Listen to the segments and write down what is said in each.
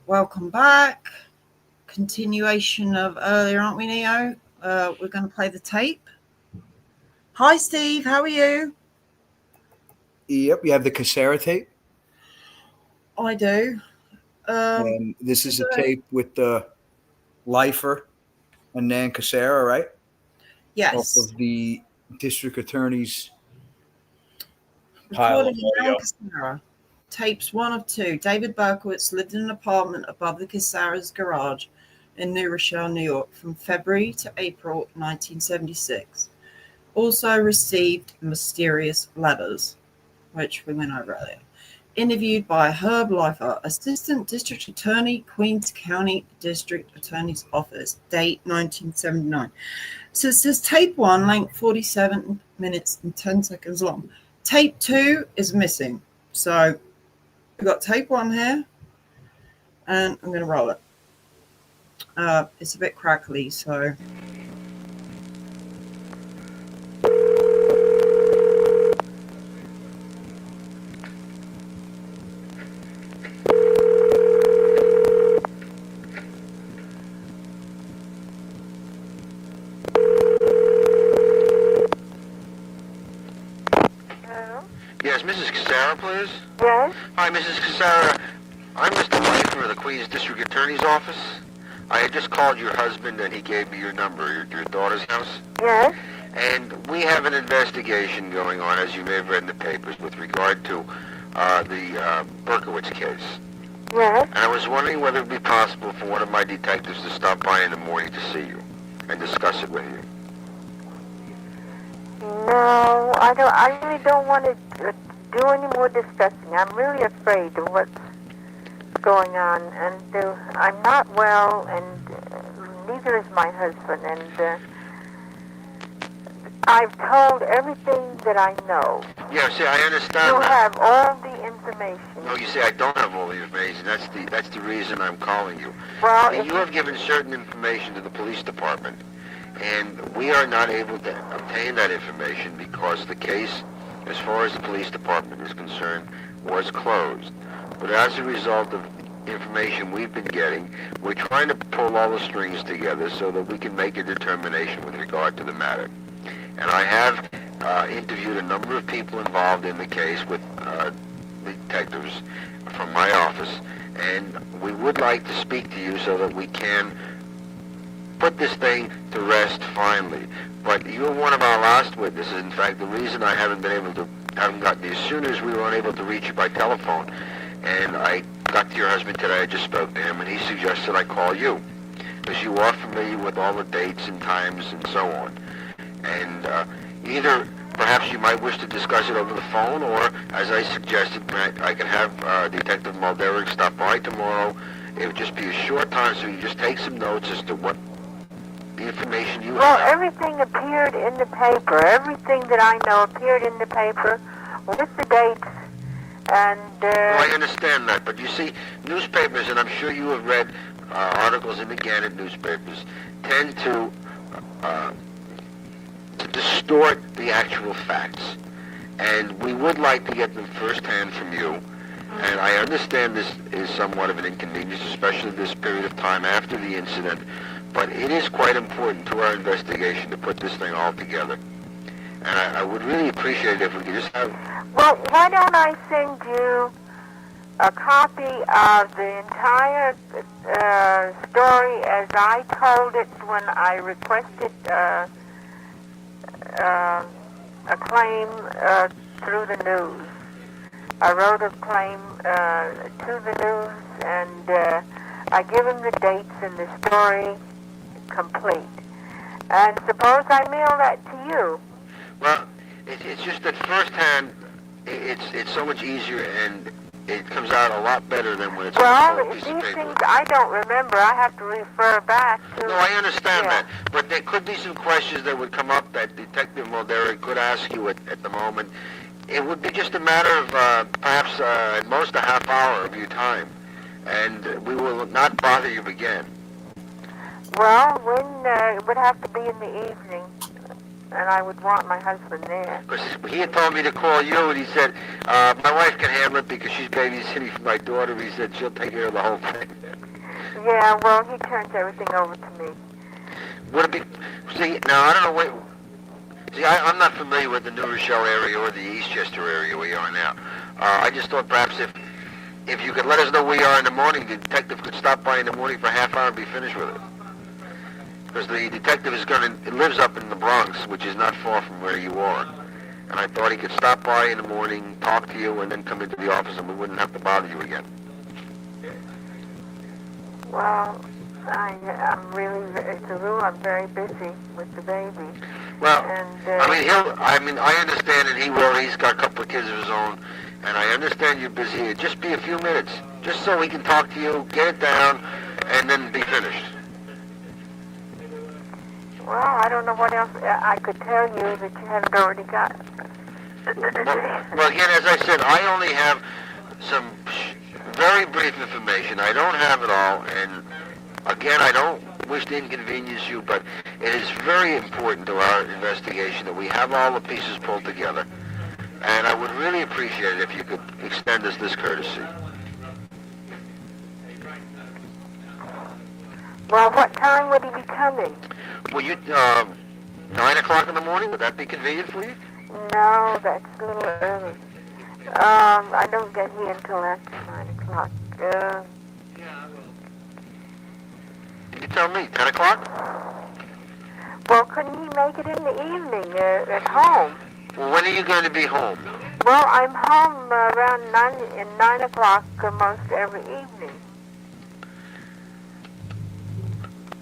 Welcome back. Continuation of earlier, aren't we, Neo? We're going to play the tape. Hi, Steve. How are you? Yep, you have the Cassara tape, I do. and this is a Today, tape with the lifer and Nan Cassara, right? Off yes. of the district attorney's pile of Recording in audio. Cassaras. Tapes 1 of 2. David Berkowitz lived in an apartment above the Cassaras garage in New Rochelle, New York, from February to April 1976. Also received mysterious letters, which we went over earlier. Interviewed by Herb Lifer, Assistant District Attorney, Queens County District Attorney's Office, date 1979. So it says tape 1, length 47 minutes and 10 seconds long. Tape 2 is missing. So we've got tape 1 here, and I'm going to roll it. It's a bit crackly, so... Yes, Mrs. Cassara, please. Yes? Hi, Mrs. Cassara. I'm Mr. Lifer of the Queens District Attorney's Office. I had just called your husband and he gave me your number, your daughter's house. Yes? And we have an investigation going on, as you may have read in the papers, with regard to the Berkowitz case. Yes? And I was wondering whether it would be possible for one of my detectives to stop by in the morning to see you and discuss it with you. No, I don't. I really don't want to do any more discussing. I'm really afraid of what's going on, and I'm not well, and neither is my husband. And I've told everything that I know. Yeah, see, I understand You that. have all the information. No, you see, I don't have all the information. That's the reason I'm calling you. Well, See, if you have given certain information to the police department, and we are not able to obtain that information because the case, as far as the police department is concerned, was closed. But as a result of information we've been getting, we're trying to pull all the strings together so that we can make a determination with regard to the matter. And I have interviewed a number of people involved in the case with detectives from my office, and we would like to speak to you so that we can put this thing to rest finally. But you're one of our last witnesses. In fact, the reason I haven't gotten you sooner is we were unable to reach you by telephone. And I got to your husband today. I just spoke to him, and he suggested I call you because you are familiar with all the dates and times and so on. And either perhaps you might wish to discuss it over the phone, or as I suggested, I can have Detective Mulderick stop by tomorrow. It would just be a short time, so you just take some notes as to what the information you Well, have. everything appeared in the paper. Everything that I know appeared in the paper with the dates. And Well, I understand that, but you see, newspapers, and I'm sure you have read articles in the Gannett newspapers, tend to distort the actual facts. And we would like to get them firsthand from you. And I understand this is somewhat of an inconvenience, especially this period of time after the incident, but it is quite important to our investigation to put this thing all together. And I would really appreciate it if we could just have... well, why don't I send you a copy of the entire story as I told it when I requested a claim through the news. I wrote a claim to the news, and I give him the dates and the story complete. And suppose I mail that to you. Well, it's just that firsthand, it's so much easier, and it comes out a lot better than when it's on a Well, cold these piece of paper. things I don't remember. I have to refer back to... No, I understand Yeah. that, but there could be some questions that would come up that Detective Mulderick could ask you at the moment. It would be just a matter of perhaps at most a half hour of your time, and we will not bother you again. Well, when it would have to be in the evening. and I would want my husband there. Because he had told me to call you, and he said, my wife can handle it because she's babysitting for my daughter. He said she'll take care of the whole thing. Yeah, well, he turns everything over to me. Would it be... See, now, I don't know what... See, I'm not familiar with the New Rochelle area or the Eastchester area where you are now. I just thought perhaps if you could let us know where you are in the morning, the detective could stop by in the morning for a half hour and be finished with it. Because the detective lives up in the Bronx, which is not far from where you are. And I thought he could stop by in the morning, talk to you, and then come into the office and we wouldn't have to bother you again. Well, I'm really, as a rule, I'm very busy with the baby. Well, and, I understand that he will. He's got a couple of kids of his own, and I understand you're busy. It'd just be a few minutes, just so he can talk to you, get it down, and then be finished. Well, I don't know what else I could tell you that you haven't already got. Well, again, as I said, I only have some very brief information. I don't have it all, and again, I don't wish to inconvenience you, but it is very important to our investigation that we have all the pieces pulled together, and I would really appreciate it if you could extend us this courtesy. Well, what time would he be coming? Well, 9 o'clock in the morning, would that be convenient for you? No, that's a little early. I don't get here until after 9 o'clock. You tell me, 10 o'clock? Well, couldn't he make it in the evening at home? Well, when are you going to be home? Well, I'm home around 9 o'clock most every evening.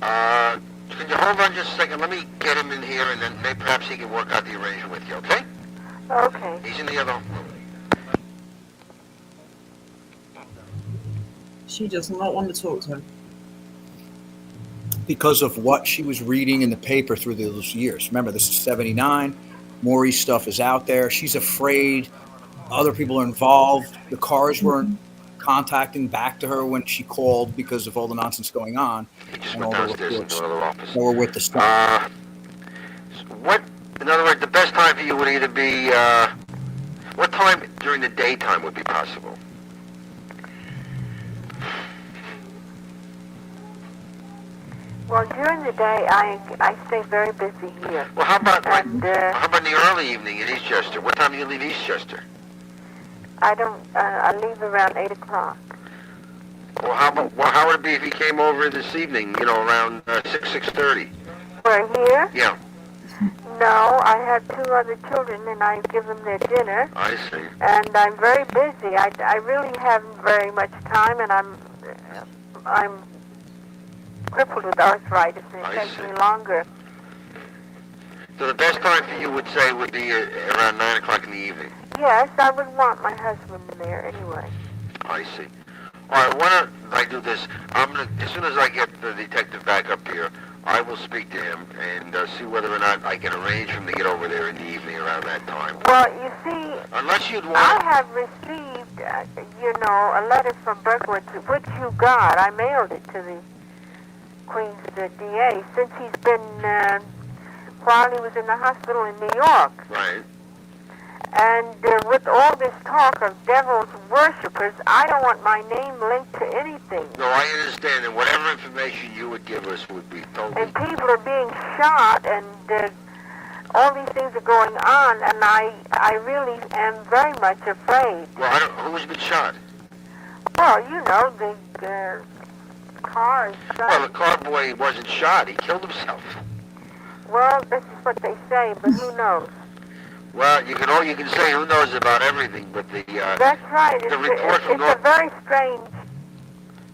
Can you hold on just a second? Let me get him in here, and then maybe perhaps he can work out the arrangement with you, okay? Okay. He's in the other room. She does not want to talk to him. Because of what she was reading in the paper through those years. Remember, this is 79. Maury's stuff is out there. She's afraid other people are involved. The cars weren't contacting back to her when she called because of all the nonsense going on. He just And went all the downstairs reports. into another office. They were with the stuff. In other words, the best time for you would either be, what time during the daytime would be possible? Well, during the day, I stay very busy here. Well, how about And, how about in the early evening in Eastchester? What time do you leave Eastchester? I don't. I leave around 8 o'clock. Well, how would it be if he came over this evening? You know, around 6:30. We're here? Yeah, No, I have 2 other children, and I give them their dinner. I see. And I'm very busy. I really haven't very much time, and I'm crippled with arthritis, and it I takes see. me longer. So the best time for you would say would be around 9 o'clock in the evening. Yes, I would want my husband in there anyway. I see. All right, why don't I do this? As soon as I get the detective back up here, I will speak to him and see whether or not I can arrange for him to get over there in the evening around that time. Well, you see, Unless you'd want... I have received, a letter from Berkowitz, which you got. I mailed it to the Queens DA since he's been, while he was in the hospital in New York. Right. And with all this talk of devil's worshippers, I don't want my name linked to anything. No, I understand, and whatever information you would give us would be totally... And people are being shot, and all these things are going on, and I really am very much afraid. Well, who's been shot? Well, the car is shot. Well, the car boy wasn't shot. He killed himself. Well, this is what they say, but who knows? Well, you can say who knows about everything, but That's right. the report from it's a very strange...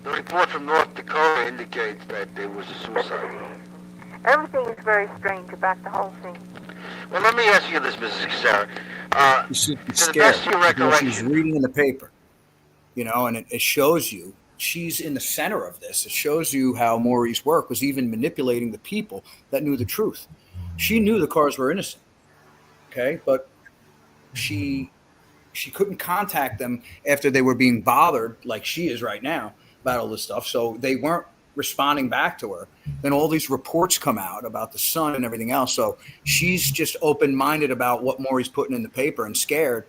The report from North Dakota indicates that there was a suicide. Everything is very strange about the whole thing. Well, let me ask you this, Mrs. Cassara. She's To the scared. best of your recollection... She's reading in the paper, and it shows you she's in the center of this. It shows you how Maury's work was even manipulating the people that knew the truth. She knew the cars were innocent, okay, but she couldn't contact them after they were being bothered like she is right now about all this stuff. So they weren't responding back to her. Then all these reports come out about the son and everything else. So she's just open-minded about what Maury's putting in the paper and scared.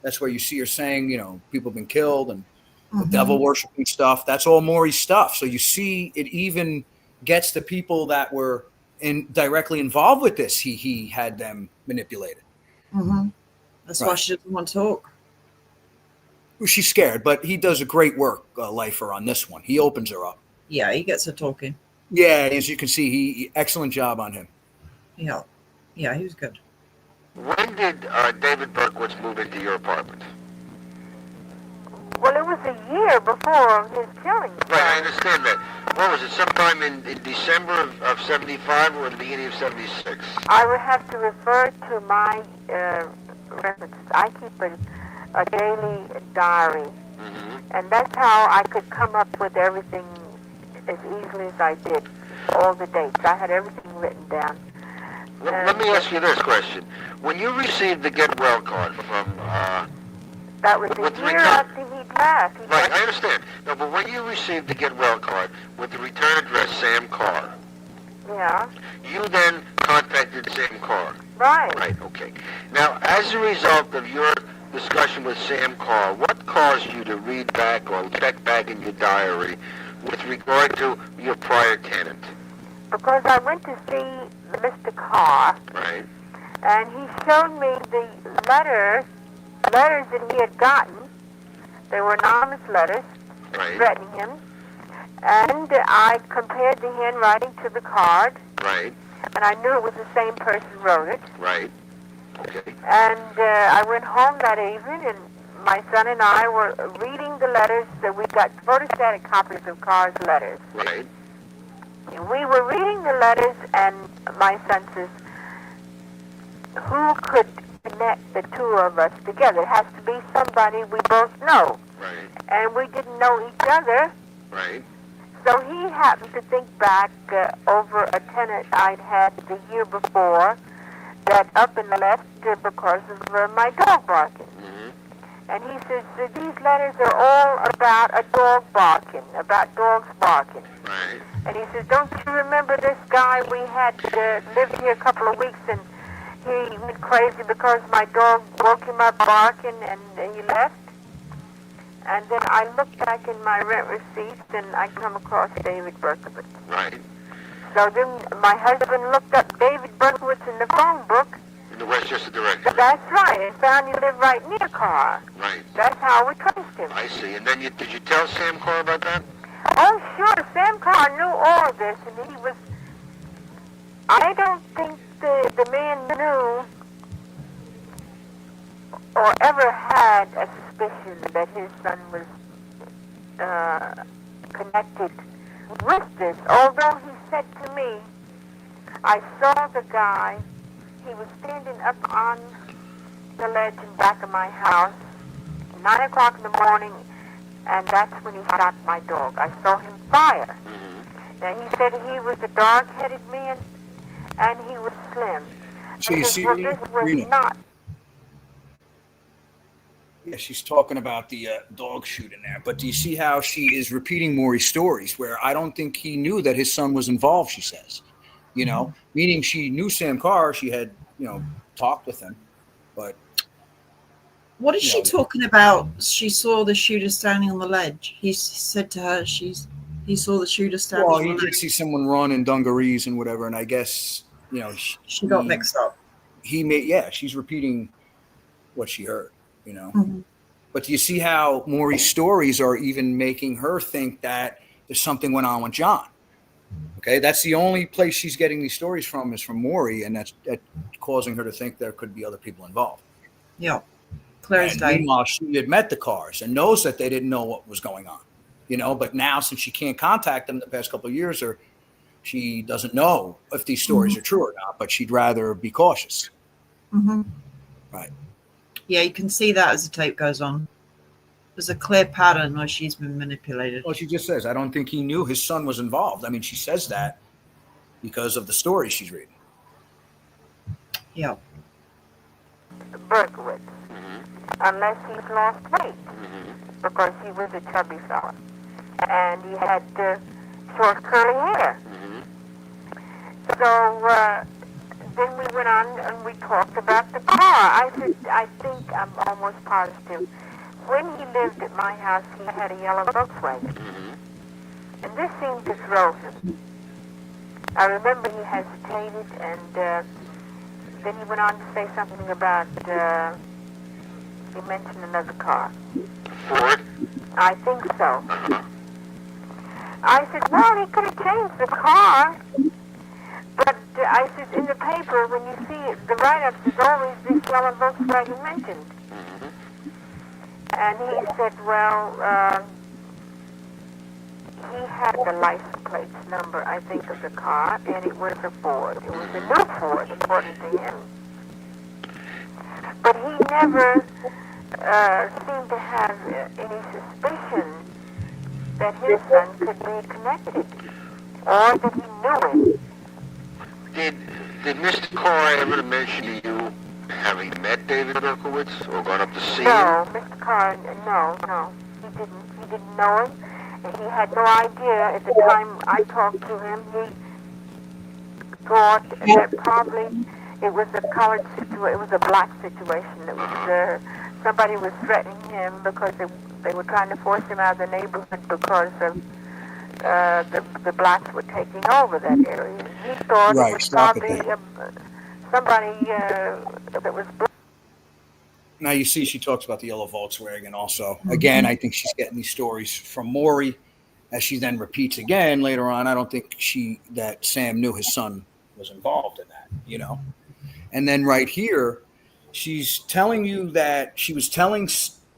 That's where you see her saying, people have been killed and the devil worshiping stuff. That's all Maury's stuff. So you see it even gets the people that were directly involved with this. He had them manipulated. That's why she doesn't want to talk. Well, she's scared, but he does a great work, Lifer, on this one. He opens her up. Yeah, he gets her talking. Yeah, as you can see, he excellent job on him. Yeah, he was good. When did David Berkowitz move into your apartment? Well, it was a year before his killing. Right, I understand that. What was it, sometime in December of 75 or the beginning of 76? I would have to refer to my records. I keep a daily diary, and that's how I could come up with everything as easily as I did, all the dates. I had everything written down. Let me ask you this question. When you received the get well card from... that was the year after he'd left. Right, I understand. No, but when you received the get well card with the return address Sam Carr, yeah, you then contacted Sam Carr. right. Right, okay. Now, as a result of your discussion with Sam Carr, what caused you to read back or check back in your diary with regard to your prior tenant? Because I went to see Mr. Carr, Right, and he showed me the letters that he had gotten. They were anonymous letters right, threatening him, and I compared the handwriting to the card, right, and I knew it was the same person wrote it. right, okay, And I went home that evening, and my son and I were reading the letters. That we got photostatic copies of Carr's letters. right, And we were reading the letters, and my son says, who could connect the two of us together? It has to be somebody we both know. right, And we didn't know each other. right, So he happened to think back over a tenant I'd had the year before that up and left because of my dog barking. And he says, these letters are all about a dog barking, about dogs barking. right, And he says, don't you remember this guy we had lived here a couple of weeks, and he went crazy because my dog woke him up barking, and he left? And then I looked back in my rent receipts, and I come across David Berkowitz. right. So then my husband looked up David Berkowitz in the phone book. In the Westchester directory. That's right, and found he lived right near Carr. Right, That's how we traced him. I see. And then did you tell Sam Carr about that? Oh, sure, Sam Carr knew all of this, and he was... I don't think the man knew or ever had a suspicion that his son was connected with this, although he said to me, I saw the guy, he was standing up on the ledge in back of my house, 9 o'clock in the morning, and that's when he shot my dog. I saw him fire. And he said he was a dark-headed man, and he was slim. So you see, well, this was Rena. not. Yeah, she's talking about the dog shooting there. But do you see how she is repeating Maury's stories where I don't think he knew that his son was involved, she says. Meaning she knew Sam Carr. She had, talked with him. But what is she talking about? She saw the shooter standing on the ledge. He said to her, he saw the shooter standing on the ledge. He did see someone run in dungarees and whatever. And I guess, she got mixed up. She's repeating what she heard. But do you see how Maury's stories are even making her think that there's something went on with John? Okay, that's the only place she's getting these stories from is from Maury, and that's causing her to think there could be other people involved. Yeah, clear as day. Meanwhile, she had met the Carrs and knows that they didn't know what was going on. But now since she can't contact them the past couple of years, or she doesn't know if these stories are true or not, but she'd rather be cautious. Right. Yeah, you can see that as the tape goes on. There's a clear pattern where she's been manipulated. Well, she just says, I don't think he knew his son was involved. I mean, she says that because of the stories she's reading. Yeah. Berkowitz, unless he's lost weight, because he was a chubby fella. And he had short curly hair. So then we went on and we talked about the car. I said, I think I'm almost positive. When he lived at my house, he had a yellow Volkswagen. And this seemed to throw him. I remember he hesitated, and then he went on to say something about, he mentioned another car. Ford? I think so. I said, well, he could have changed the car. But I said, in the paper, when you see it, the write-ups, there's always this yellow Volkswagen mentioned. And he said, well, he had the license plate number, I think, of the car, and it was a Ford. It was a new Ford, according to him. But he never seemed to have any suspicion that his son could be connected, or that he knew it. Did Mr. Carr ever mention to you having met David Berkowitz or gone up to see him? No, Mr. Carr, no. He didn't know him, and he had no idea at the time I talked to him. He thought that probably it was a colored situation, it was a black situation. It was somebody was threatening him because they were trying to force him out of the neighborhood because of the blacks were taking over that area. He thought it was probably somebody that was black. Now you see she talks about the yellow Volkswagen also. Again, I think she's getting these stories from Maury, as she then repeats again later on. I don't think that Sam knew his son was involved in that, you know. And then right here, she's telling you that she was telling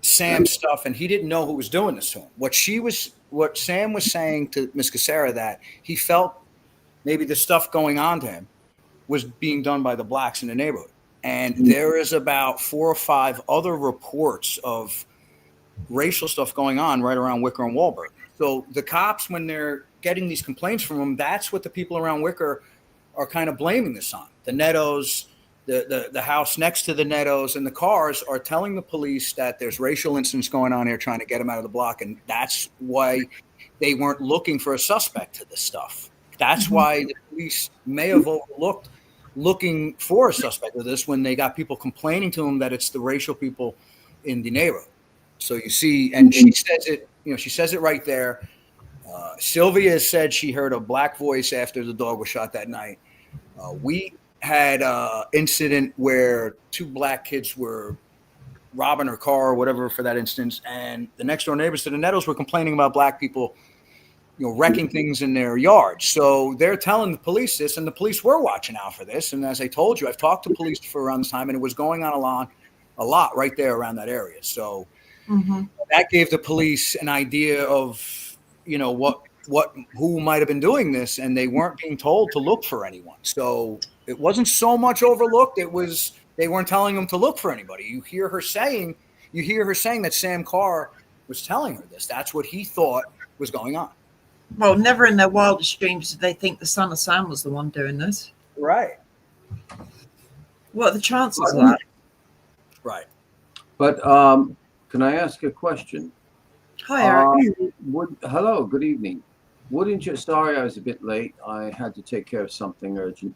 Sam stuff and he didn't know who was doing this to him. What Sam was saying to Miss Cassaras, that he felt maybe the stuff going on to him was being done by the blacks in the neighborhood. And there is about 4 or 5 other reports of racial stuff going on right around Wicker and Wahlberg. So the cops, when they're getting these complaints from them, that's what the people around Wicker are kind of blaming this on. The Nettos, the house next to the Nettos, and the Cars are telling the police that there's racial incidents going on here, trying to get them out of the block. And that's why they weren't looking for a suspect to this stuff. That's why the police may have overlooked looking for a suspect of this when they got people complaining to them that it's the racial people in the neighborhood. So you see, and she says it, she says it right there. Sylvia said she heard a black voice after the dog was shot that night. We had an incident where 2 black kids were robbing her car or whatever for that instance, and the next door neighbors to the Nettos were complaining about black people wrecking things in their yard. So they're telling the police this, and the police were watching out for this. And as I told you, I've talked to police for around this time, and it was going on a lot right there around that area. So that gave the police an idea of, who might have been doing this, and they weren't being told to look for anyone. So it wasn't so much overlooked. It was, they weren't telling them to look for anybody. You hear her saying that Sam Carr was telling her this. That's what he thought was going on. Well, never in their wildest dreams did they think the son of Sam was the one doing this. Right. What are the chances of that? Right. But can I ask a question? Hi, Eric. Hello, good evening. Wouldn't you? Sorry, I was a bit late. I had to take care of something urgent.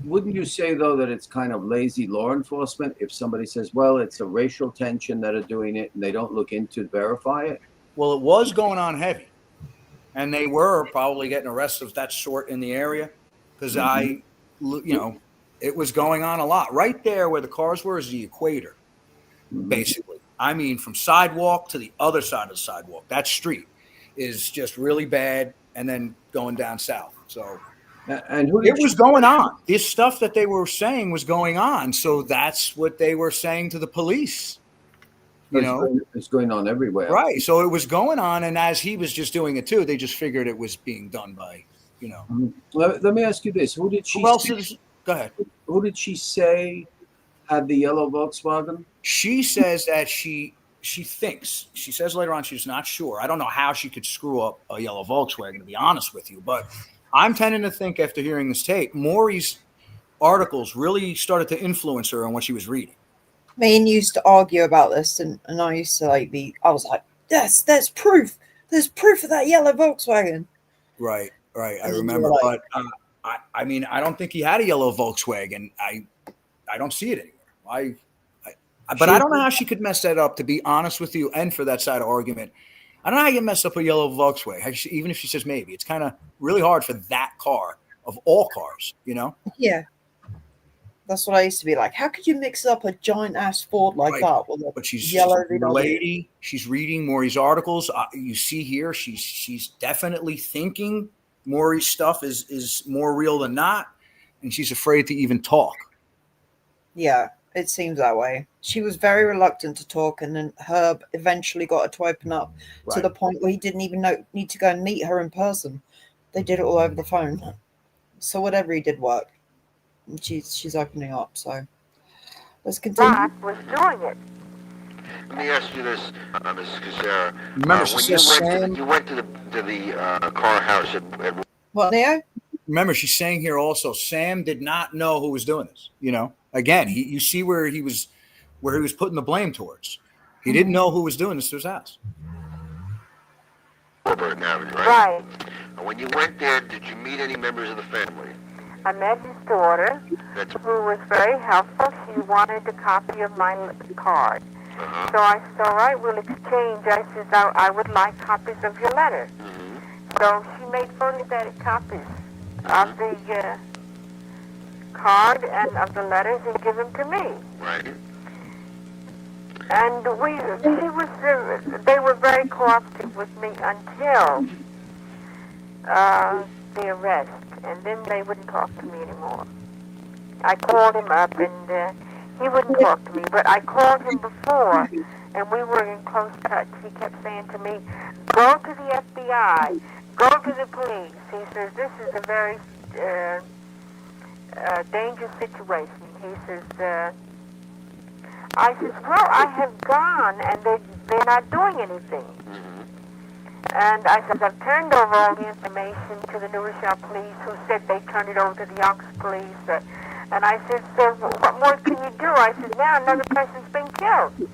Wouldn't you say though that it's kind of lazy law enforcement if somebody says, "Well, it's a racial tension that are doing it," and they don't look into verify it? Well, it was going on heavy, and they were probably getting arrests of that sort in the area because it was going on a lot. Right there where the cars were is the equator, basically. I mean, from sidewalk to the other side of the sidewalk, that street is just really bad, and then going down south. So and it was going on. This stuff that they were saying was going on. So that's what they were saying to the police. It's going on everywhere. Right. So it was going on. And as he was just doing it too, they just figured it was being done by, Let me ask you this. Who else go ahead. Who did she say had the yellow Volkswagen? She says that she thinks, she says later on, she's not sure. I don't know how she could screw up a yellow Volkswagen, to be honest with you. But I'm tending to think after hearing this tape, Maury's articles really started to influence her on what she was reading. Me and used to argue about this, and I used to I was like, yes, there's proof. There's proof of that yellow Volkswagen. Right. I And then remember. you're like- But I mean, I don't think he had a yellow Volkswagen. I don't see it anywhere. But I don't know how she could mess that up, to be honest with you, and for that side of argument. I don't know how you mess up a yellow Volkswagen, even if she says maybe. It's kind of really hard for that car of all cars, you know? Yeah. That's what I used to be like. How could you mix up a giant ass Ford like Right. that with a But she's yellow a lady. She's reading Maury's articles. You see here, she's definitely thinking Maury's stuff is more real than not, and she's afraid to even talk. Yeah, it seems that way. She was very reluctant to talk, and then Herb eventually got her to open up to the point where he didn't even need to go and meet her in person. They did it all over the phone. So whatever he did worked. And she's opening up, so let's continue. Rock was doing it. Let me ask you this, Mrs. Cassara. Remember, she when says you went to the car house at What, Neo? Remember, she's saying here also, Sam did not know who was doing this. You know, again, you see where he was putting the blame towards. He didn't know who was doing this to his house. Burton Avenue, right? Right. When you went there, did you meet any members of the family? I met his daughter, who was very helpful. She wanted a copy of my card. Uh-huh. So I said, all right, we'll exchange. I said, I would like copies of your letter. Mm-hmm. So she made photostatic copies of the card and of the letters and give them to me. Right. And they were very cooperative with me until the arrest, and then they wouldn't talk to me anymore. I called him up, and he wouldn't talk to me, but I called him before, and we were in close touch. He kept saying to me, go to the FBI, go to the police. He says, this is a very dangerous situation. He says, I said, well, I have gone, and they're not doing anything. And I said, I've turned over all the information to the New Rochelle police, who said they turned it over to the Yonkers police. And I said, so what more can you do? I said, now another person's been killed.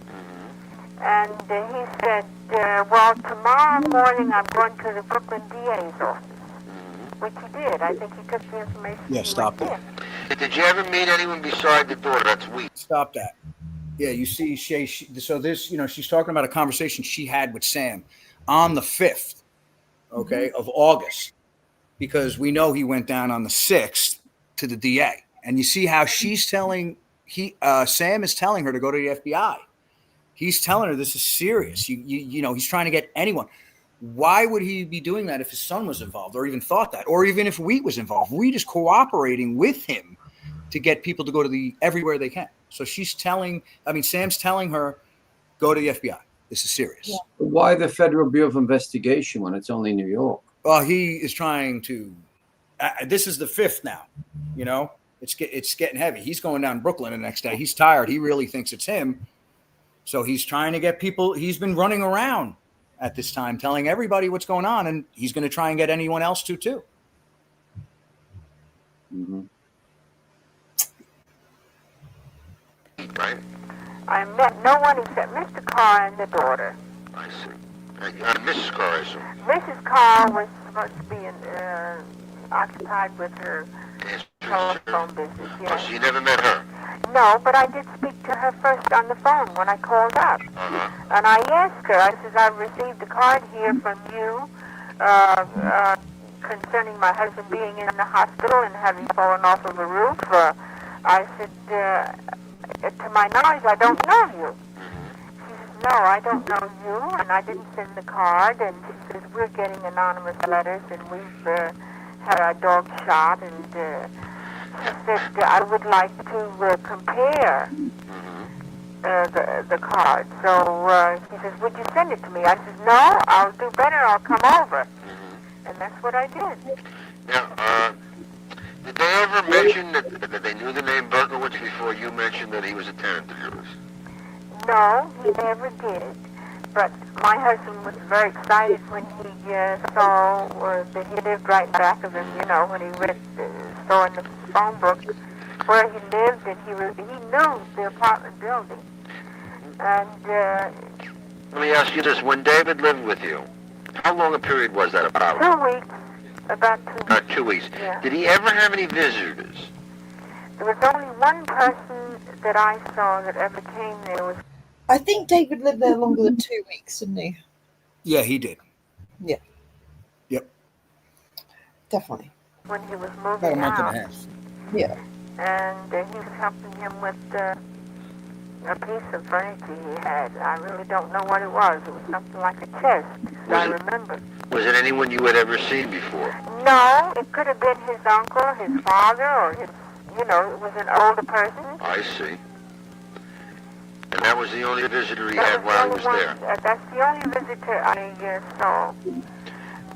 And he said, well, tomorrow morning I'm going to the Brooklyn DA's office, which he did. I think he took the information. Yeah, stop that. Did you ever meet anyone beside the daughter? That's weak. Stop that. Yeah, you see, so this, she's talking about a conversation she had with Sam on the 5th, of August, because we know he went down on the 6th to the DA. And you see how she's telling, Sam is telling her to go to the FBI. He's telling her this is serious. He's trying to get anyone. Why would he be doing that if his son was involved, or even thought that, or even if Wheat was involved? Wheat is cooperating with him to get people to go to everywhere they can. So Sam's telling her, go to the FBI. This is serious. Yeah. Why the Federal Bureau of Investigation when it's only New York? Well, he is trying to. This is the 5th now. It's getting heavy. He's going down Brooklyn the next day. He's tired. He really thinks it's him. So he's trying to get people. He's been running around at this time, telling everybody what's going on, and he's going to try and get anyone else to too. Mm-hmm. Right? I met no one except Mr. Carr and the daughter. I see. Mrs. Carr, I assume. Mrs. Carr was supposed to be occupied with her telephone business. Yes. Oh, so you never met her? No, but I did speak to her first on the phone when I called up. Uh-huh. And I asked her, I said, I've received a card here from you concerning my husband being in the hospital and having fallen off of a roof. I said, to my knowledge, I don't know you. She says, no, I don't know you, and I didn't send the card. And she says, we're getting anonymous letters, and we've had our dog shot. And she said, I would like to compare the card. So she says, would you send it to me? I said, no, I'll do better. I'll come over. And that's what I did. Now, did they ever mention that they knew the name Berkowitz before you mentioned that he was a tenant of yours? No, he never did. But my husband was very excited when he saw that he lived right back of him, when he saw in the phone book where he lived, and he knew the apartment building. And let me ask you this. When David lived with you, How long a period was that about? 2 weeks. About 2 weeks. About 2 weeks. Yeah. Did he ever have any visitors? There was only one person that I saw that ever came there. Was I think David lived there longer than 2 weeks, didn't he? Yeah, he did. Yeah. Yep. Definitely. when he was About moving a month out. and a half. Yeah. And he was helping him with a piece of furniture he had. I really don't know what it was. It was something like a chest, as I remember. Was it anyone you had ever seen before? No, it could have been his uncle, his father, or his, it was an older person. I see. And that was the only visitor he That had while he was there? That's the only visitor I saw.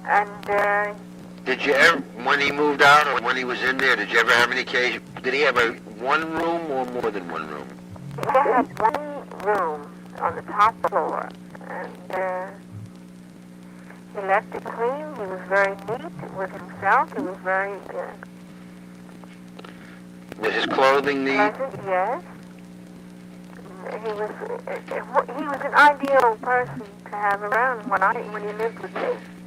And did you ever, when he moved out or when he was in there, did you ever have any occasion, did he have one room or more than one room? he had one room on the top floor. And he left it clean. He was very neat with himself. He was very Was his clothing neat? pleasant, yes. He was an ideal person to have around when he lived with me.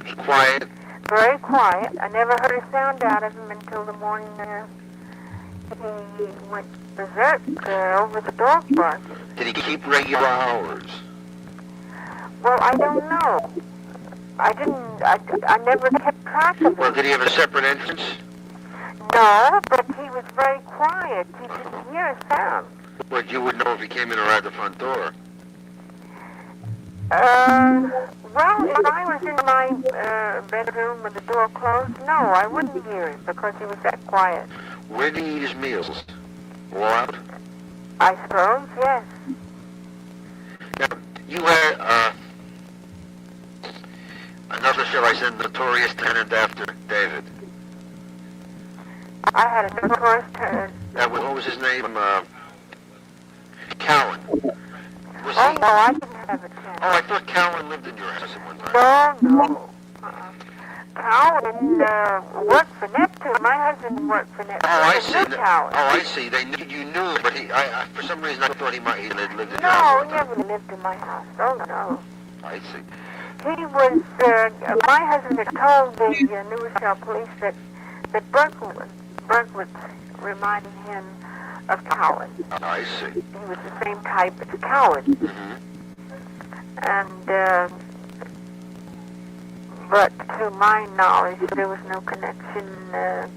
He was quiet? Very quiet. I never heard a sound out of him until the morning he went berserk over the dog barking. Did he keep regular hours? Well, I don't know. I never kept track of Well, him. did he have a separate entrance? No, but he was very quiet. He didn't hear a sound. Well, you would know if he came in or out the front door. Well, if I was in my bedroom with the door closed, no, I wouldn't hear it because he was that quiet. Where did he eat his meals? All out? I suppose, yes. Now, you had another, shall I say, notorious tenant after David. I had a notorious tenant. What was his name? Cowan. Was Oh, he? no, I didn't have a tenant. Oh, I thought Cowan lived in your house at one time. No. Cowan worked for Neptune. My husband worked for Neptune. Oh, I see. Cowan. Oh, I see. You knew, but I for some reason I thought he had lived in your No, house. he never lived in my house. Oh, no. I see. He was, my husband had told the New Rochelle police that Berkowitz reminded him of Cowan. I see. He was the same type as Cowan. Mm-hmm. And, but to my knowledge, there was no connection, Not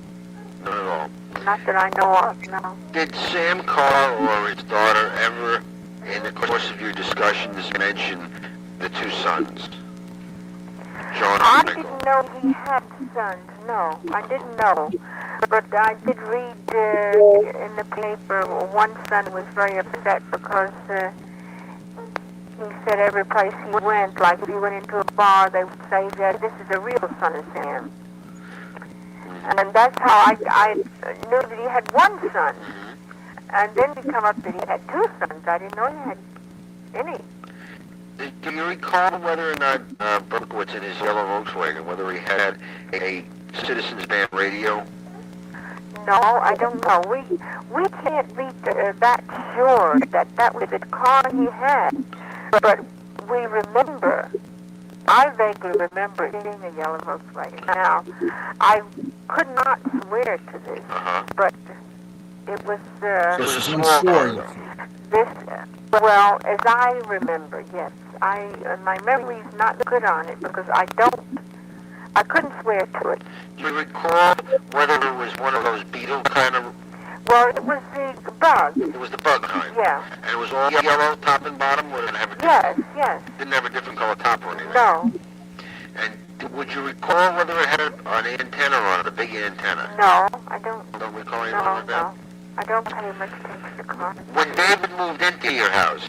at all. not that I know of, no. Did Sam Carr or his daughter ever, in the course of your discussions, mention the two sons? John I and Michael? didn't know he had sons, no, I didn't know. But I did read in the paper one son was very upset because he said every place he went, like if he went into a bar, they would say that this is a real son of Sam. And that's how I knew that he had one son. And then it come up that he had two sons. I didn't know he had any. Do you recall whether or not Berkowitz in his yellow Volkswagen, whether he had a Citizens Band radio? No, I don't know. We can't be that sure that was the car he had. But we remember, I vaguely remember seeing a yellow Volkswagen. Now, I could not swear to this, but it was This is one story. this. Well, as I remember, yes. My memory's not good on it because I couldn't swear to it. Do you recall whether it was one of those Beetle kind of... Well, it was the bug. It was the bug kind? Yeah. And it was all yellow, top and bottom? Or did it have a Yes. Didn't have a different color top or anything? No. And would you recall whether it had an antenna on it, a big antenna? No, I don't. Don't recall anything like that? No. I don't pay much attention to cars. When David moved into your house,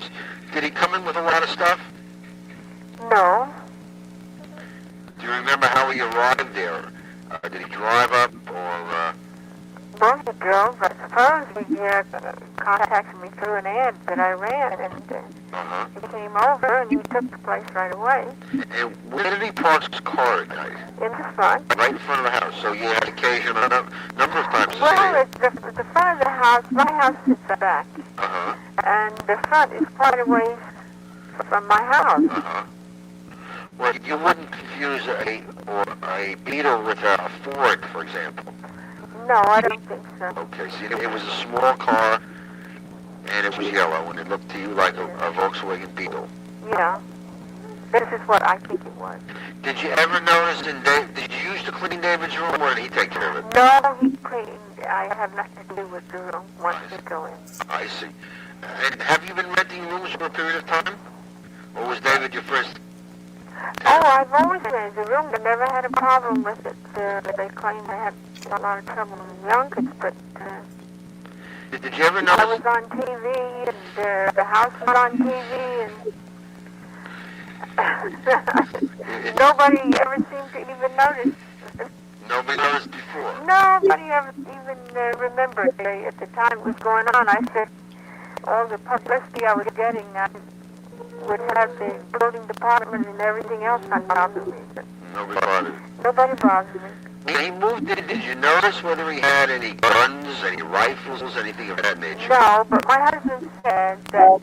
did he come in with a lot of stuff? No. Do you remember how he arrived there? Did he drive up or... Well, he drove. I suppose he contacted me through an ad that I ran, and he came over and he took the place right away. And where did he park his car at night? In the front. Right in front of the house. So you had occasion a number of times to see Well, it. it's the front of the house. My house is the back, and the front is quite a ways from my house. Well, You wouldn't confuse a beetle with a Ford, for example. No, I don't think so. Okay, see, it was a small car, and it was yellow, and it looked to you like a Volkswagen Beetle. Yeah. This is what I think it was. Did you ever notice did you used to clean David's room, or did he take care of it? No, he cleaned. I have nothing to do with the room once we go in. I see. And have you been renting rooms for a period of time? Or was David your first? Oh, I've always rented the room. I never had a problem with it. They claim they had a lot of trouble in Yonkers, but Did you ever I notice? was on TV, and the house was on TV, and nobody ever seemed to even notice. Nobody noticed before. Nobody ever even remembered. At the time it was going on, I said all the publicity I was getting, I would have the building department and everything else on top of me. But Nobody bothered. nobody bothered me. When he moved in, did you notice whether he had any guns, any rifles, anything of that nature? No, but my husband said that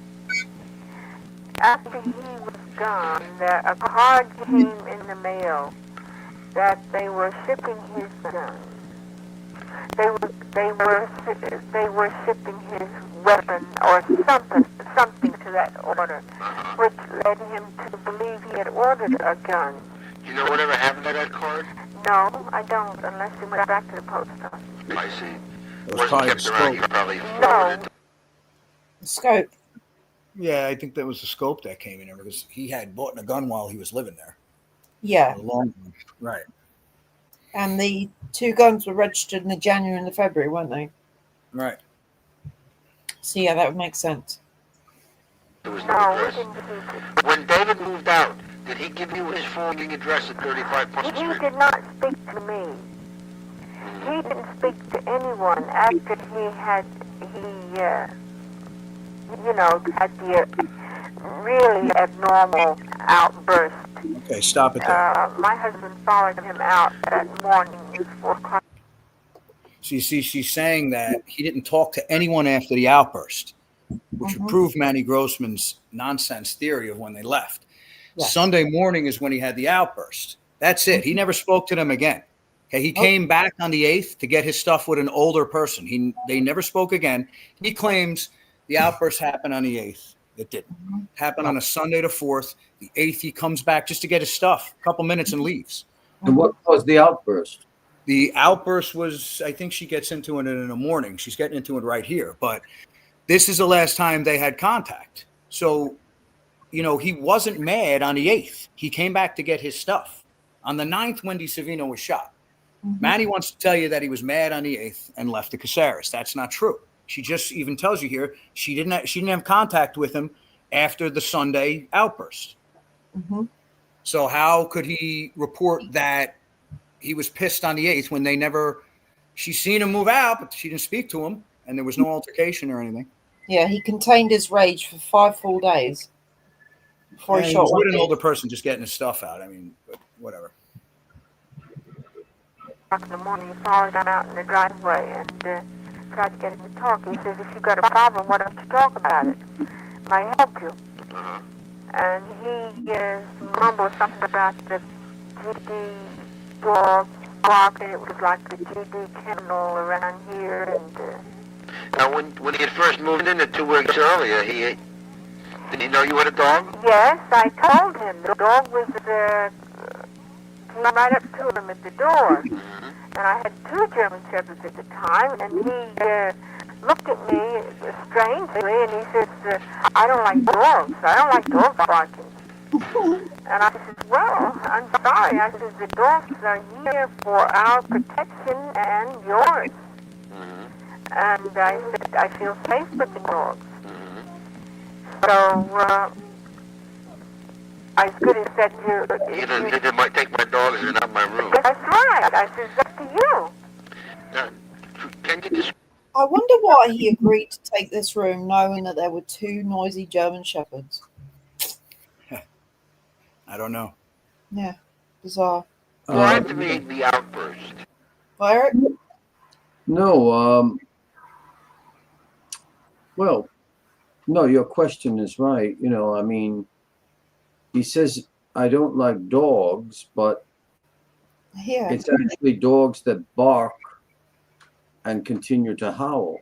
after he was gone, that a card came in the mail that they were shipping his gun. They were shipping his weapon or something to that order, which led him to believe he had ordered a gun. Do you know whatever happened to that card? No, I don't, unless he went back to the post office. I see. It was Wasn't probably kept a around. scope. You probably No. forwarded. Scope. Yeah, I think that was the scope that came in there because he had bought a gun while he was living there. Yeah. A long one. Right. And the two guns were registered in the January and the February, weren't they? Right. So yeah, that would make sense. There was no No, we address. didn't keep it. When David moved out, did he give you his forwarding address at 35 Pump He Street? did not speak to me. He didn't speak to anyone after he had the really abnormal outburst. Okay, stop it there. My husband followed him out that morning at 4 o'clock. So you see, she's saying that he didn't talk to anyone after the outburst, which would prove Manny Grossman's nonsense theory of when they left. Yes. Sunday morning is when he had the outburst. That's it. He never spoke to them again. Okay, he came back on the 8th to get his stuff with an older person. They never spoke again. He claims the outburst happened on the 8th. It didn't. Happened on a Sunday the 4th. The 8th, he comes back just to get his stuff, a couple minutes and leaves. And what caused the outburst? The outburst was, I think she gets into it in the morning. She's getting into it right here. But this is the last time they had contact. So, he wasn't mad on the 8th. He came back to get his stuff. On the 9th, Wendy Savino was shot. Manny wants to tell you that he was mad on the 8th and left the Cassaras. That's not true. She just even tells you here she didn't have contact with him after the Sunday outburst. So how could he report that he was pissed on the 8th when she's seen him move out, but she didn't speak to him and there was no altercation or anything? Yeah, he contained his rage for 5 full days before And he he shot was with an one. older person just getting his stuff out. I mean, but whatever. In the morning, he followed him out in the driveway and tried to get him to talk. He says, if you got a problem, why don't you talk about it? Might help you. And he mumbled something about the GD dog barking. It was like the GD kennel around here. And Now, when he had first moved in 2 weeks earlier, did he know you had a dog? yes, I told him the dog was came right up to him at the door. And I had 2 German Shepherds at the time, and he looked at me strangely, and he says, I don't like dogs. I don't like dogs barking. And I said, well, I'm sorry. I said, the dogs are here for our protection and yours. And I said, I feel safe with the dogs. So I was good as said to He might take my dogs, they're not my room. that's right. I said, it's up to you. Now, can you just I wonder why he agreed to take this room knowing that there were 2 noisy German Shepherds. I don't know. Yeah, bizarre. describe to me the outburst? Eric? No, well, no, your question is right. I mean, he says I don't like dogs, but Yeah. it's actually dogs that bark and continue to howl,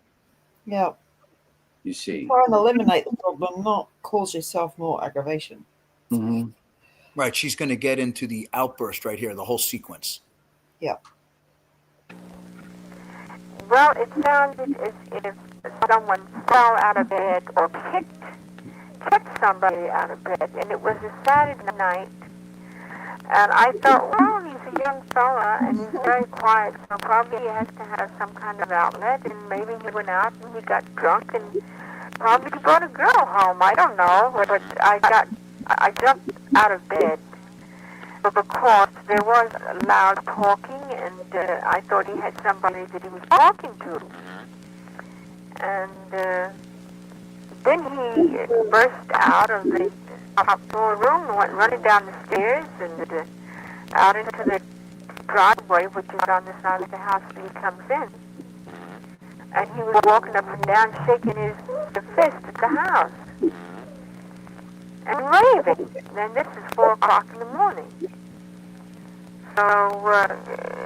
Yeah. you see. Try and eliminate the problem, not cause yourself more aggravation. Mhm. Right. She's going to get into the outburst right here, the whole sequence. Yeah. Well, it sounded as if someone fell out of bed or kicked somebody out of bed, and it was a Saturday night. And I thought, well, he's a young fella, and he's very quiet, so probably he has to have some kind of outlet, and maybe he went out and he got drunk and probably brought a girl home. I don't know, but I jumped out of bed because there was loud talking, and I thought he had somebody that he was talking to. And then he burst out of the top floor room and went running down the stairs and out into the driveway, which is on the side of the house that he comes in. And he was walking up and down, shaking his fist at the house and raving. And this is 4 o'clock in the morning. So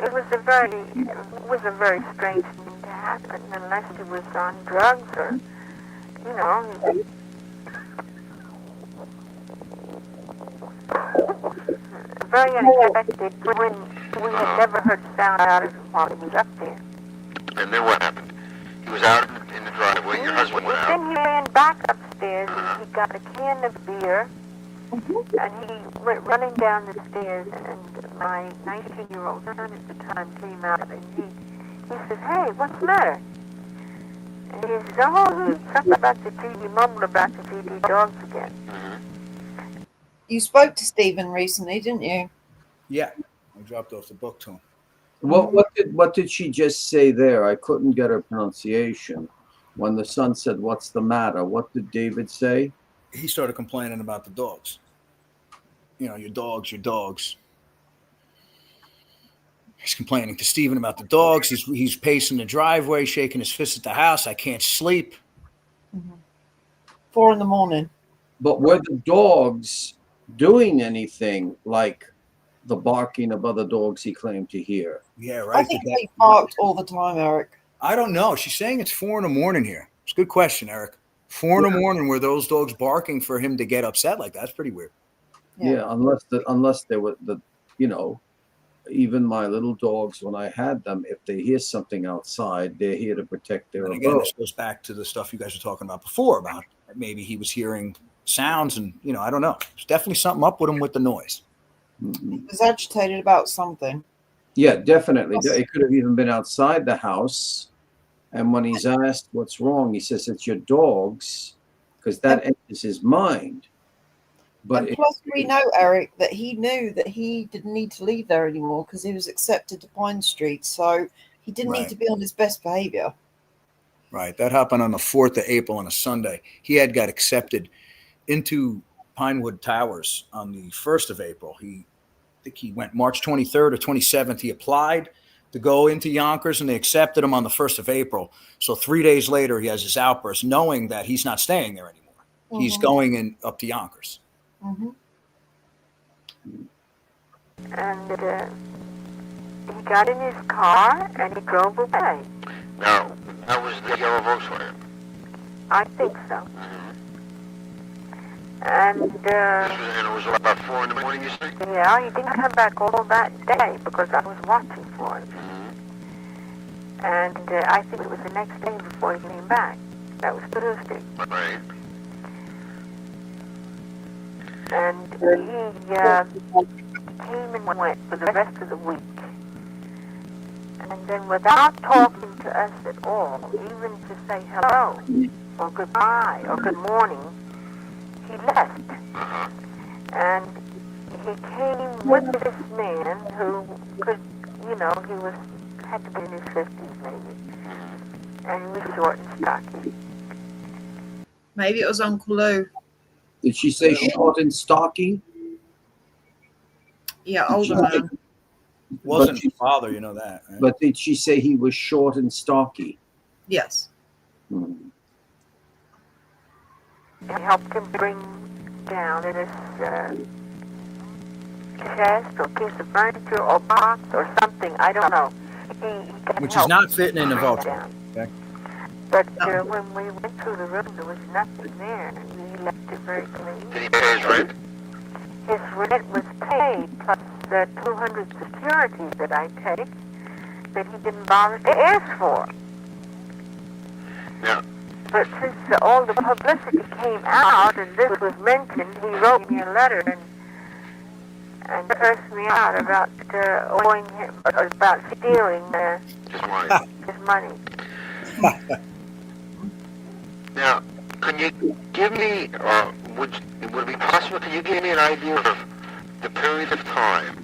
it was a very strange thing to happen, unless he was on drugs or, you know. Very unexpected when we had never heard sound out of him while he was up there. And then what happened? He was out in the driveway. Your husband went out. Then he ran back upstairs and he got a can of beer and he went running down the stairs, and my 19-year-old son at the time came out and he says, "Hey, what's the matter?" And he says, "Oh, something about the GD, mumbled about the GD dogs again." You spoke to Stephen recently, didn't you? Yeah. I dropped off the book to him. What did she just say there? I couldn't get her pronunciation. When the son said, "What's the matter?" What did David say? He started complaining about the dogs. You know, your dogs. He's complaining to Stephen about the dogs. He's pacing the driveway, shaking his fist at the house. I can't sleep. 4 in the morning. But were the dogs doing anything like the barking of other dogs he claimed to hear? Yeah, right. I think they barked all the time, Eric. I don't know. She's saying it's 4 in the morning here. It's a good question, Eric. 4 in the morning, were those dogs barking for him to get upset like that? That's pretty weird. Yeah, unless they were even my little dogs, when I had them, if they hear something outside, they're here to protect their And again, abode. this goes back to the stuff you guys were talking about before about maybe he was hearing sounds and, I don't know. There's definitely something up with him with the noise. He was agitated about something. Yeah, definitely. It could have even been outside the house. And when he's asked what's wrong, he says it's your dogs, because that enters his mind. But and plus, we know, Eric, that he knew that he didn't need to leave there anymore because he was accepted to Pine Street. So he didn't need to be on his best behavior. Right. That happened on the 4th of April on a Sunday. He had got accepted into Pinewood Towers on the 1st of April. I think he went March 23rd or 27th. He applied to go into Yonkers, and they accepted him on the 1st of April. So 3 days later, he has his outburst, knowing that he's not staying there anymore. Mm-hmm. He's going up to Yonkers. Mm-hmm. And he got in his car and he drove away. Now, that was the yellow Volkswagen. I think so. Mm-hmm. And it was about 4 in the morning, you say? Yeah, he didn't come back all that day because I was watching for him. Mm-hmm. And I think it was the next day before he came back. That was Thursday. Right. And he came and went for the rest of the week. And then without talking to us at all, even to say hello, or goodbye, or good morning, he left. Uh-huh. And he came with this man who could, had to be in his 50s maybe. And he was short and stocky. Maybe it was Uncle Lou. Did she say short and stocky? Yeah, older man. Wasn't his father, you know that. Right? But did she say he was short and stocky? Yes. Hmm. He helped him bring down this chest or piece of furniture or box or something. I don't know. He Which is not fitting in a vault. down. Okay. But when we went through the room, there was nothing there. He left it very clean. Did he pay his rent? His rent was paid, plus the 200 security that I take that he didn't bother to ask for. Now, But since all the publicity came out and this was mentioned, he wrote me a letter and cursed me out about owing him, about stealing just money. his money. Now, can you give me, would it be possible, can you give me an idea of the period of time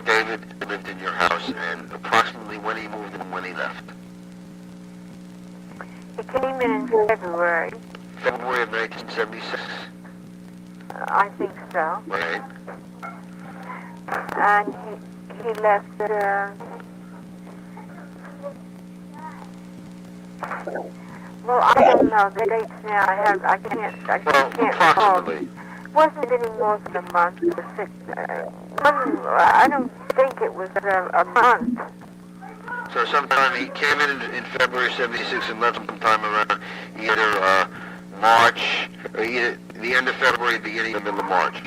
David lived in your house and approximately when he moved and when he left? He came in February. February of 1976, I think so. right? And he left well, I don't know the dates now. I can't Well, recall. approximately. Wasn't any more than a month or 6. I don't think it was a month. So sometime he came in February 76 and left sometime around either March, or either the end of February, beginning of middle of March.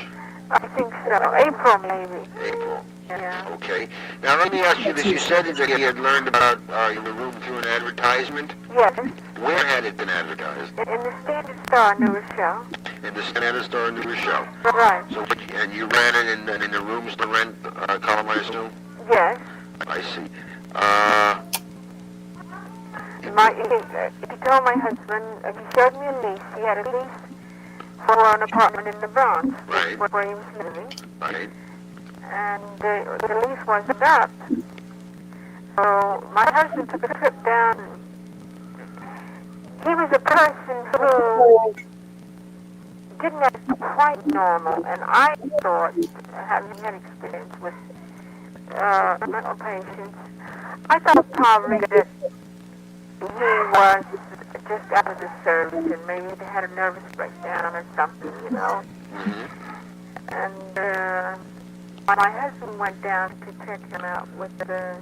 I think so. April, maybe. April. Yeah. Okay. Now let me ask you this. You said that he had learned about the room through an advertisement. Yes. Where had it been advertised? In the Standard Star New Rochelle. In the Standard Star New Rochelle. Right. So, and you ran it in the rooms to rent column, I assume? Yes. I see. He told my husband, he showed me a lease. He had a lease for an apartment in the Bronx, Right. where he was living. Right. And the lease wasn't up. So my husband took a trip down. He was a person who didn't act quite normal, and I thought, having had experience with mental patients, I thought probably that he was just out of the service and maybe he had a nervous breakdown or something, you know. Mm-hmm. And my husband went down to check him out with the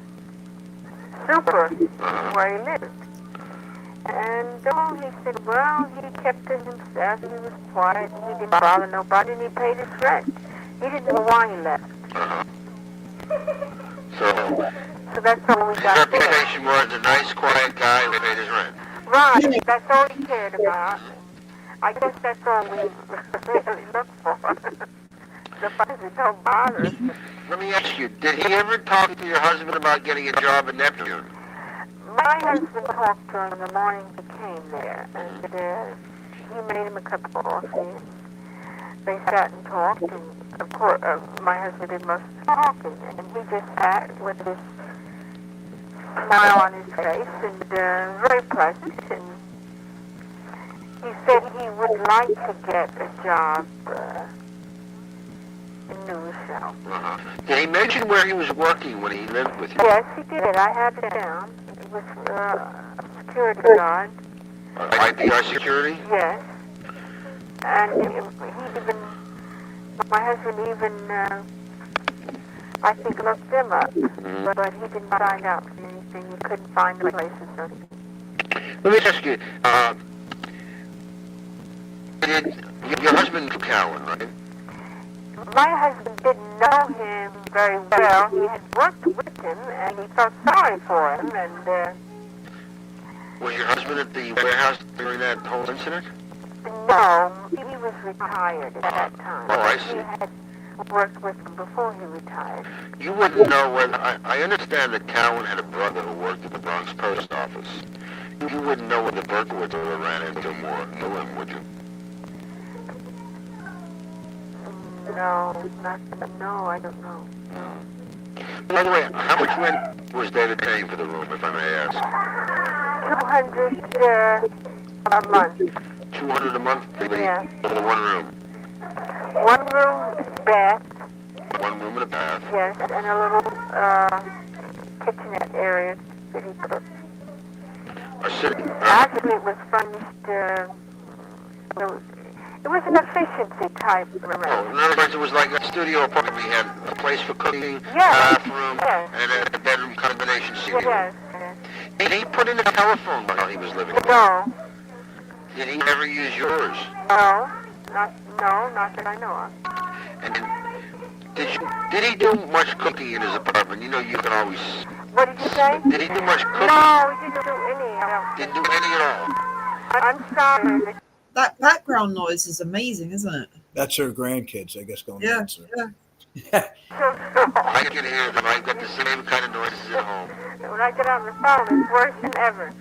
super where he lived. And he said, well, he kept to himself, he was quiet, he didn't bother nobody, and he paid his rent. He didn't know why he left. Uh-huh. So So that's all we his got there. reputation was a nice, quiet guy who paid his rent. Right, that's all he cared about. I guess that's all we really look for. The fact that don't bother us. Let me ask you, did he ever talk to your husband about getting a job at Neptune? My husband talked to him the morning he came there, and he made him a cup of coffee. They sat and talked, and of course, my husband did most of the talking, and he just sat with his smile on his face, and very pleasant, and he said he would like to get a job in New Rochelle. Uh-huh. Did he mention where he was working when he lived with you? Yes, he did. I had it down. It was a security guard. IPR security? Yes. And my husband even, I think, looked them up. But he didn't find out anything. He couldn't find the places. Let me ask you, did your husband Cowan, right? My husband didn't know him very well. He had worked with him, and he felt sorry for him. And Was your husband at the warehouse during that whole incident? no, he was retired at that time. Oh, I see. He had worked with him before he retired. You wouldn't know whether, I understand that Cowan had a brother who worked at the Bronx Post Office. You wouldn't know whether Berkowitz ever ran into him or knew him, would you? No, I don't know. By the way, how much rent was David paying for the room, if I may ask? $200 a month. $200 a month for the, Yeah. for the one room? One room, bath, One room and a bath. yes, and a little kitchenette area that he cooked. A sitting, Actually, it was furnished. It was an efficiency type Oh, arrangement. in other words, it was like a studio apartment. We had a place for cooking, Yes. bathroom, Yes. and a bedroom combination studio. Yes. Yes. Did he put in a telephone while he was living there? No. Did he ever use yours? No. Not that I know of. And did he do much cooking in his apartment? You know, you can always. What did you say? Did he do much cooking? No, he didn't do any. Didn't do any at all. I'm sorry. That background noise is amazing, isn't it? That's her grandkids, I guess, going Yeah, nuts. yeah. I can hear them. I've got the same kind of noises at home. When I get on the phone, it's worse than ever.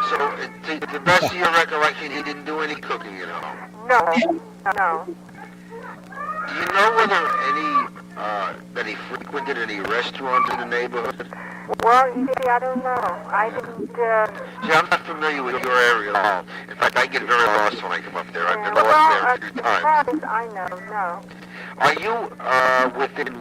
So, to the best of your recollection, he didn't do any cooking at home. No. Do you know whether that he frequented any restaurants in the neighborhood? Well, you see, I don't know. I didn't. See, I'm not familiar with your area at all. In fact, I get very lost when I come up there. I've been Well, lost there a few as times. far as I know, no. Are you within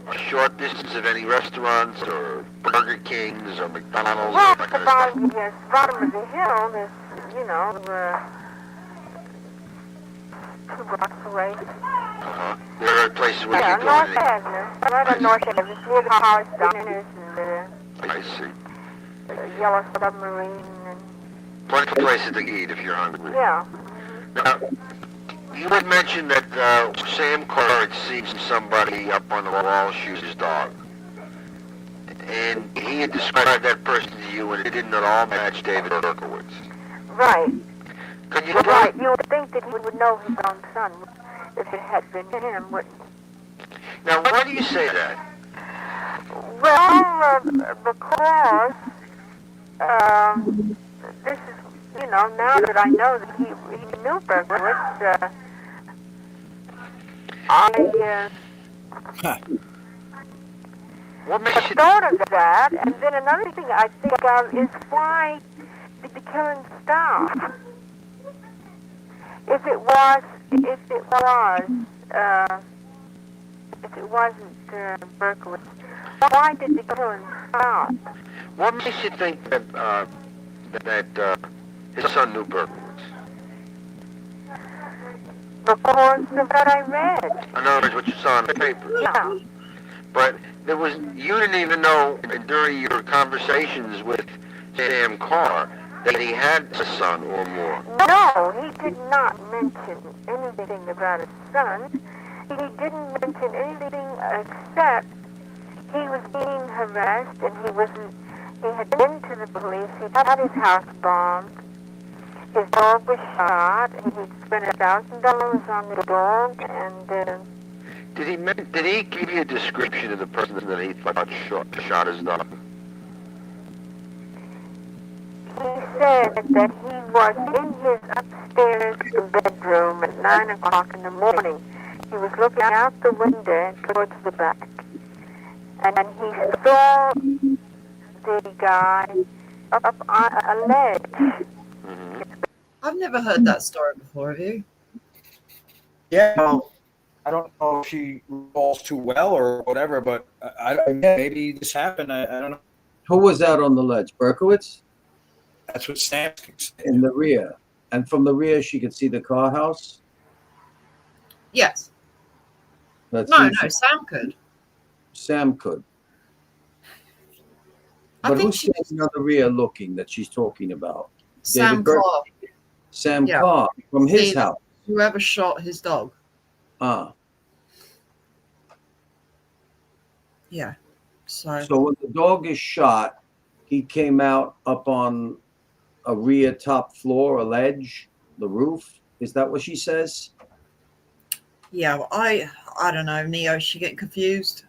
a short distance of any restaurants or Burger Kings or McDonald's Well, or that kind of stuff? yes, bottom of the hill, there's, 2 blocks away. There are places where Yeah, you go North in. Avenue. Right on North Avenue. It's near the Howard Diners and I see. the Yellow Submarine and, Plenty of places to eat if you're hungry. yeah. Now, you had mentioned that Sam Carr had seen somebody up on the wall shoot his dog. And he had described that person to you, and it didn't at all match David Berkowitz. Right. Could you Well, tell right. You would think that he would know his own son if it had been him, wouldn't he? Now, why do you say that? Well, because this is, now that I know that he knew Berkowitz, What makes you... thought of that, and then another thing I think of is why did the killing stop? If it wasn't Berkowitz, why did the killing stop? What makes you think that his son knew Berkowitz? Because of what I read. In other words, what you saw in the paper. Yeah. But you didn't even know during your conversations with Sam Carr that he had a son or more. No, he did not mention anything about his son. He didn't mention anything except he was being harassed and he had been to the police, he had his house bombed, his dog was shot, and he'd spent $1,000 on the dog, and Did he give you a description of the person that he thought shot his dog? he said that he was in his upstairs bedroom at 9 o'clock in the morning. He was looking out the window towards the back, and he saw the guy up on a ledge. Mm-hmm. I've never heard that story before, have you? Yeah, well, I don't know if she recalls too well or whatever, but maybe this happened. I don't know. Who was out on the ledge? Berkowitz? That's what Sam thinks. In the rear. And from the rear, she could see the car house? Yes. That No, seems- Sam could. Sam could. I But think who's standing on the rear looking that she's talking about? Sam David Carr, Sam Yeah. Carr from his David. house. whoever shot his dog. Ah. Yeah. So So when the dog is shot, he came out up on a rear top floor, a ledge, the roof. Is that what she says? yeah, well, I don't know, Neo. Is she getting confused?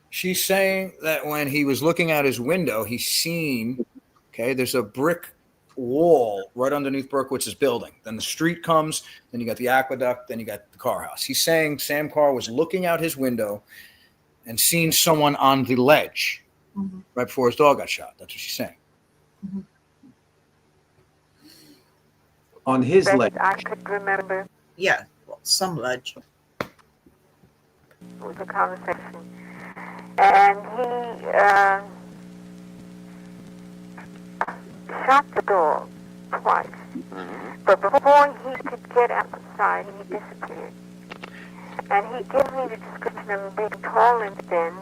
She's saying that when he was looking out his window, he's seen, there's a brick wall right underneath Berkowitz's building. Then the street comes, then you got the aqueduct, then you got the car house. He's saying Sam Carr was looking out his window and seen someone on the ledge right before his dog got shot. That's what she's saying. On his Best ledge. I could remember Yeah, well, some ledge. was a conversation. And he shot the dog. twice. Mm-hmm. But before he could get outside, he disappeared. And he gave me the description of him being tall and thin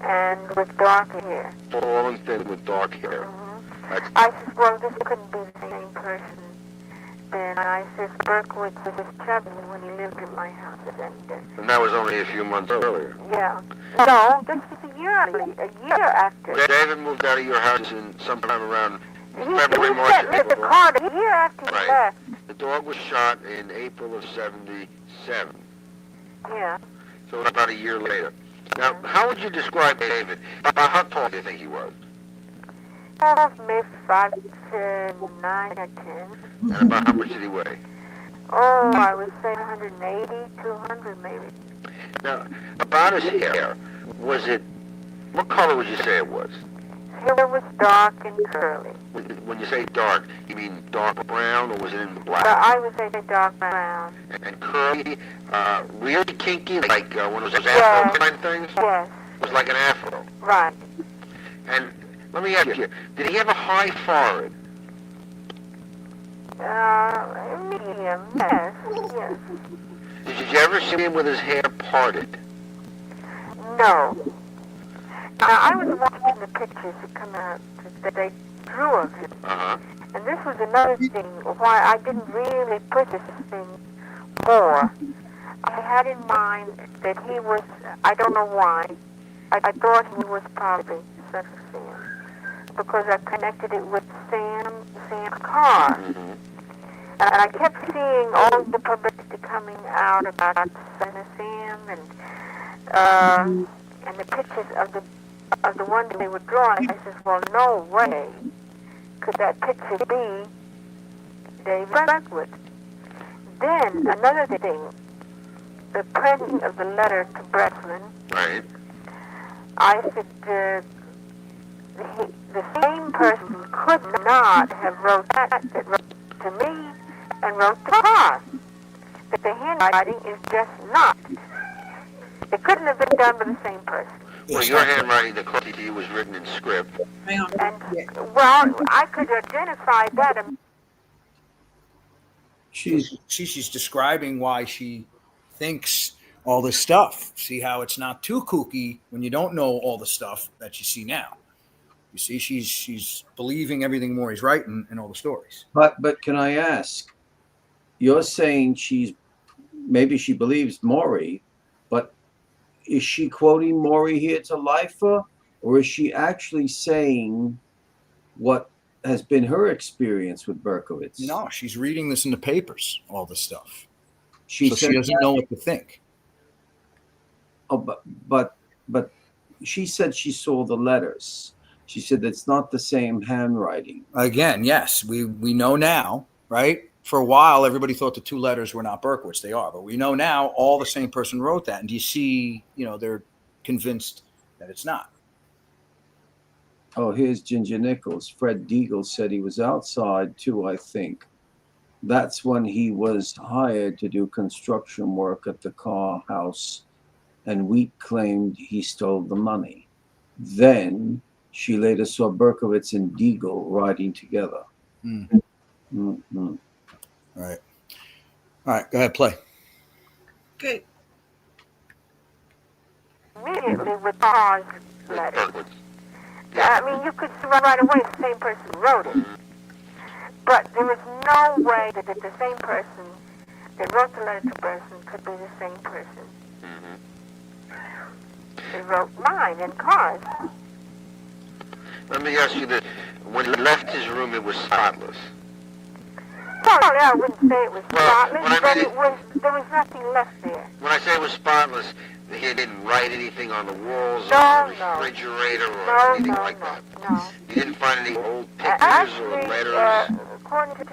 and with dark hair. Tall and thin with dark hair. Mm-hmm. I said, well, this couldn't be the same person. Then I said, Berkowitz was chubby when he lived in my house. And that was only a few months earlier. Yeah. No, this was a year after. David moved out of your house in sometime around He February, March, sent me the April. card a year after he Right. left. The dog was shot in April of 77. Yeah. So about a year later. Now, how would you describe David? How tall do you think he was? Maybe 5'9" or 10. And about how much did he weigh? Oh, I would say 180, 200 maybe. Now, about his hair, was it, what color would you say it was? His hair was dark and curly. When you say dark, you mean dark brown or was it in black? I would say dark brown. And curly, really kinky, like one of those Yes. afro kind of things? Yes, It was like an afro. right. And let me ask you, did he have a high forehead? Medium, yes, yes. Did you ever see him with his hair parted? No. I was watching the pictures that come out that they drew of him. Uh-huh. And this was another thing why I didn't really push this thing more. I had in mind that he was, I don't know why, I thought he was probably Sam. Because I connected it with Sam's car. Mm-hmm. And I kept seeing all the publicity coming out about Sam and the pictures of the one they were drawing. I said, well, no way could that picture be David Berkowitz. Then another thing, the printing of the letter to Breslin. Right. I said, the same person could not have wrote that wrote to me and wrote to us. That the handwriting is just not. It couldn't have been done by the same person. Well, your handwriting, the copy to you was written in script. Hang on. And, well, I could identify that. She's describing why she thinks all this stuff. See how it's not too kooky when you don't know all the stuff that you see now. You see, she's believing everything Maury's writing and all the stories. But can I ask? You're saying maybe she believes Maury, but is she quoting Maury here to Lifer, or is she actually saying what has been her experience with Berkowitz? No, she's reading this in the papers, all this stuff. She doesn't know what to think. Oh, but she said she saw the letters. She said it's not the same handwriting. Again, yes, we know now, right? For a while, everybody thought the two letters were not Berkowitz. They are, but we know now all the same person wrote that. And do you see, they're convinced that it's not. Oh, here's Ginger Nichols. Fred Deagle said he was outside too, I think. That's when he was hired to do construction work at the car house, and Wheat claimed he stole the money. Then she later saw Berkowitz and Deagle riding together. Mm-hmm. All right, go ahead, play. Okay. Immediately with Pa's letter. I mean, you could see right away the same person wrote it. But there was no way that the same person that wrote the letter to Berkowitz could be the same person. They wrote mine in cards. Let me ask you this. When he left his room, it was spotless. Well, I wouldn't say it was spotless, when I but mean there was nothing left there. When I say it was spotless, he didn't write anything on the walls or No, the refrigerator or no, anything no, like no, that. no. You didn't find any old pictures Actually, or letters? according to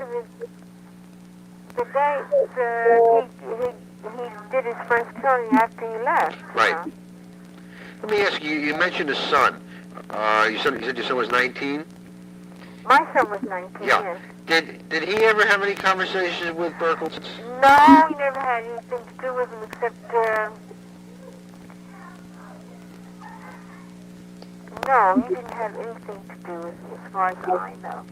the day he did his first killing after he left. Right. Let me ask you, you mentioned a son. You said your son was 19? My son was 19, Yeah. yes. Did he ever have any conversations with Berkowitz? No, he never had anything to do with him except, no, he didn't have anything to do with me as far as I know.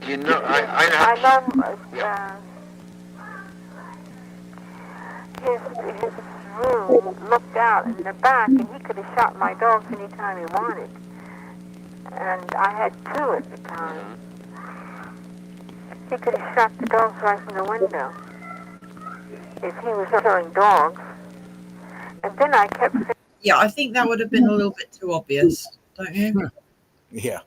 Do you know? I I know his room looked out in the back, and he could have shot my dogs anytime he wanted. And I had 2 at the time. He could have shot the dogs right from the window if he was killing dogs. And then I kept saying, Yeah, I think that would have been a little bit too obvious, don't you? Yeah.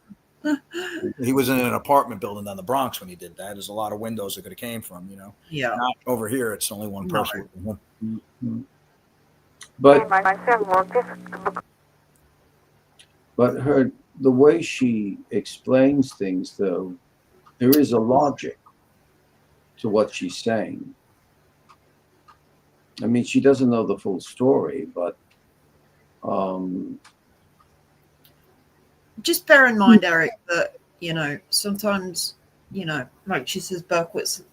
He was in an apartment building on the Bronx when he did that. There's a lot of windows that could have came from, you know. Yeah. Not over here, it's only one No. person. But myself, well, this, but the way she explains things, though, there is a logic to what she's saying. I mean, she doesn't know the full story, but Just bear in mind, Eric, that, you know, sometimes, you know, like she says, Berkowitz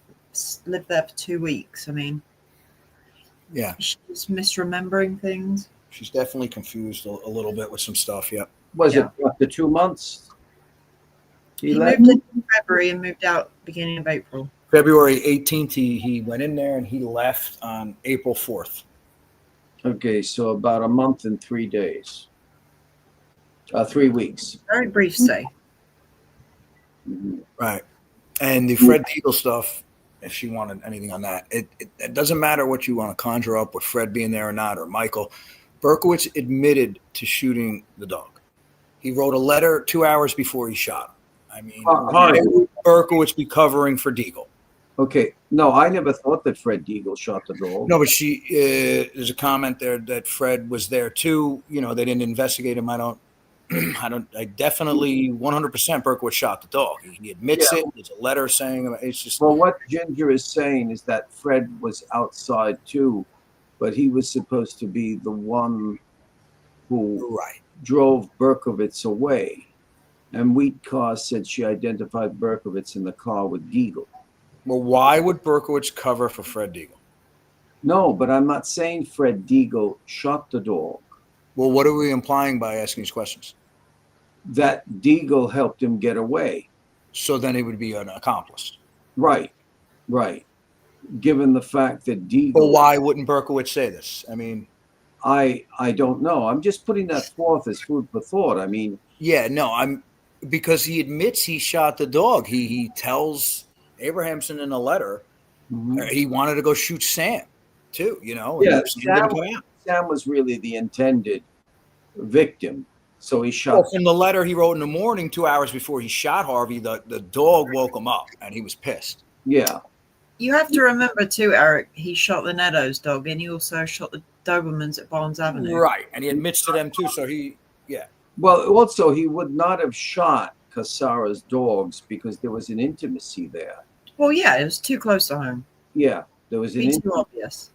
lived there for 2 weeks. I mean, Yeah. she's misremembering things. She's definitely confused a little bit with some stuff. Yep. was it after 2 months? He left? moved in February and moved out beginning of April. February 18th, he went in there and he left on April 4th. Okay, so about a month and 3 days. 3 weeks. Very brief stay. Mhm. Right. And the Fred Deagle stuff, if she wanted anything on that, it doesn't matter what you want to conjure up with Fred being there or not, or Michael. Berkowitz admitted to shooting the dog. He wrote a letter 2 hours before he shot him. I mean, why would Berkowitz be covering for Deagle? Okay, no, I never thought that Fred Deagle shot the dog. No, but there's a comment there that Fred was there too. You know, they didn't investigate him. I definitely 100% Berkowitz shot the dog. He admits it. There's a letter saying it's just. Well, what Ginger is saying is that Fred was outside too, but he was supposed to be the one who drove Berkowitz away. And Wheatcar said she identified Berkowitz in the car with Deagle. Well, why would Berkowitz cover for Fred Deagle? No, but I'm not saying Fred Deagle shot the dog. Well, what are we implying by asking these questions? That Deagle helped him get away. So then he would be an accomplice. Right. Given the fact that Deagle. But why wouldn't Berkowitz say this? I mean, I don't know. I'm just putting that forth as food for thought. I mean. Yeah, no, because he admits he shot the dog. He tells Abrahamson in a letter he wanted to go shoot Sam too, you know. Yeah, Sam was really the intended victim. So he shot. Well, from the letter he wrote in the morning, 2 hours before he shot Harvey, the dog woke him up and he was pissed. Yeah. You have to remember too, Eric, he shot the Netto's dog and he also shot the Dobermans at Barnes Avenue. Right. And he admits to them too. So Well, also, he would not have shot Cassaras' dogs because there was an intimacy there. Well, yeah, it was too close to home. Yeah, there was It'd be too obvious.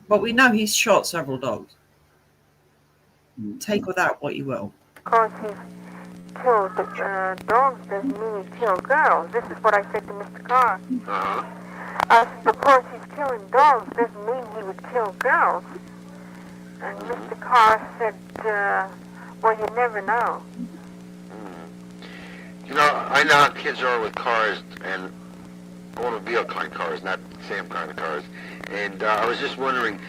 But we know he's shot several dogs. Take with that what you will. Because he's killed dogs doesn't mean he killed girls. This is what I said to Mr. Carr. Because he's killing dogs doesn't mean he would kill girls. And Mr. Carr said, well, you never know. You know, I know how kids are with cars and automobile kind of cars, not the same kind of cars. And I was just wondering,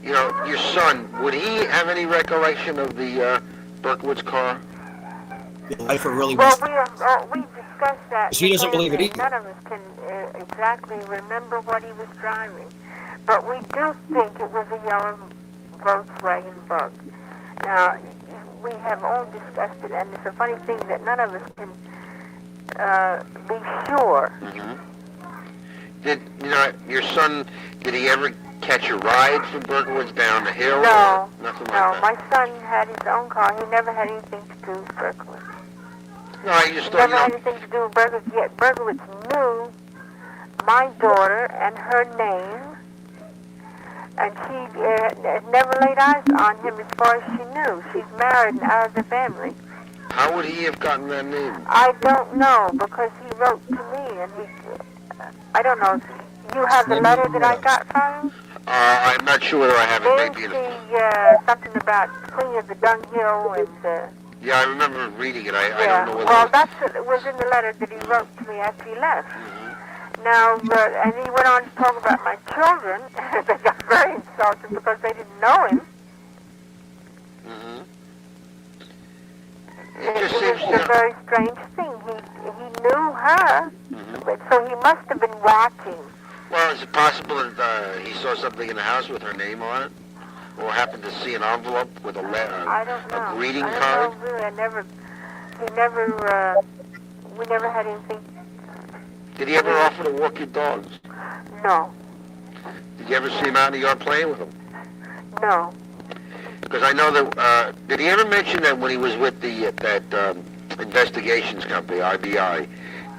you know, your son, would he have any recollection of the Berkowitz car? Life really well, we discussed that. He doesn't believe it either. None of us can exactly remember what he was driving. But we do think it was a yellow Volkswagen Bug. Now, we have all discussed it, and it's a funny thing that none of us can be sure. Did you know your son? Did he ever catch a ride from Berkowitz down the hill? No, nothing like no. that. My son had his own car. He never had anything to do with Berkowitz. No, I just He never had anything to do with Berkowitz. Yet Berkowitz knew my daughter and her name. And she never laid eyes on him as far as she knew. She's married and out of the family. How would he have gotten that name? I don't know, because he wrote to me, and I don't know. You have the letter that I got from him? I'm not sure whether I have it. Maybe Didn't see something about cleaning the dunghill and... Yeah, I remember reading it. I Yeah. don't know whether Well, it that's it was in the letter that he wrote to me after he left. Mhm. Now, and he went on to talk about my children. They got very insulted because they didn't know him. Mhm. It It just was seems, a very strange thing. He knew her, Mhm. but so he must have been watching. Well, is it possible that he saw something in the house with her name on it, or happened to see an envelope with a I don't know. a greeting I don't card? know really. We never had anything. Did he ever offer to walk your dogs? No, Did you ever see him out in the yard playing with them? no. Because I know that. Did he ever mention that when he was with that investigations company, IBI,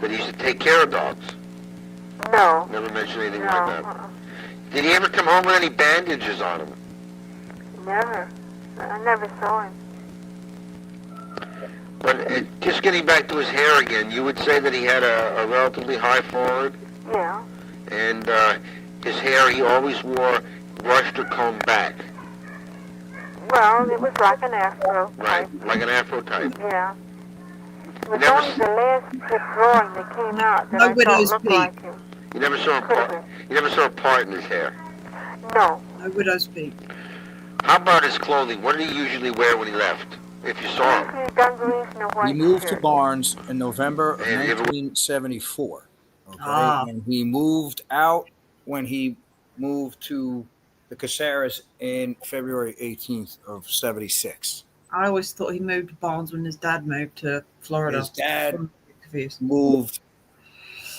that he used to take care of dogs? No. Never mentioned anything No. like that. Did he ever come home with any bandages on him? Never. I never saw him. But just getting back to his hair again, you would say that he had a relatively high forehead, Yeah. and his hair he always wore brushed or combed back, Well, it was like an afro right? type. Like an afro type. Yeah. It was Never only s- the last drawing that came out that No I thought widow's looked peak. like him. You never saw him Could have part. been. You never saw a part in his hair. No. No widow's peak. How about his clothing? What did he usually wear when he left? If you saw him, Usually dungarees and a He white moved to shirt. Barnes in November of And you ever- 1974. Okay, Ah. and he moved out when he moved to the Cassaras in February 18th of 76. I always thought he moved to Barnes when his dad moved to Florida. His dad I'm confused. moved,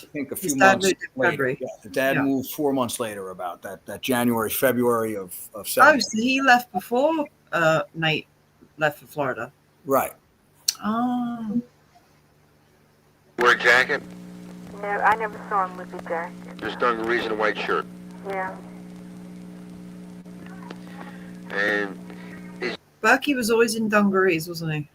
I think, a His few dad months moved in later. February. Yeah, the dad Yeah. moved 4 months later, about that January, February of Oh, 70. so he left before Nate left for Florida. Right. Oh. wear a jacket, No, I never saw him with a jacket. just dungarees and a white shirt. Yeah. And Berkey was always in dungarees, wasn't he?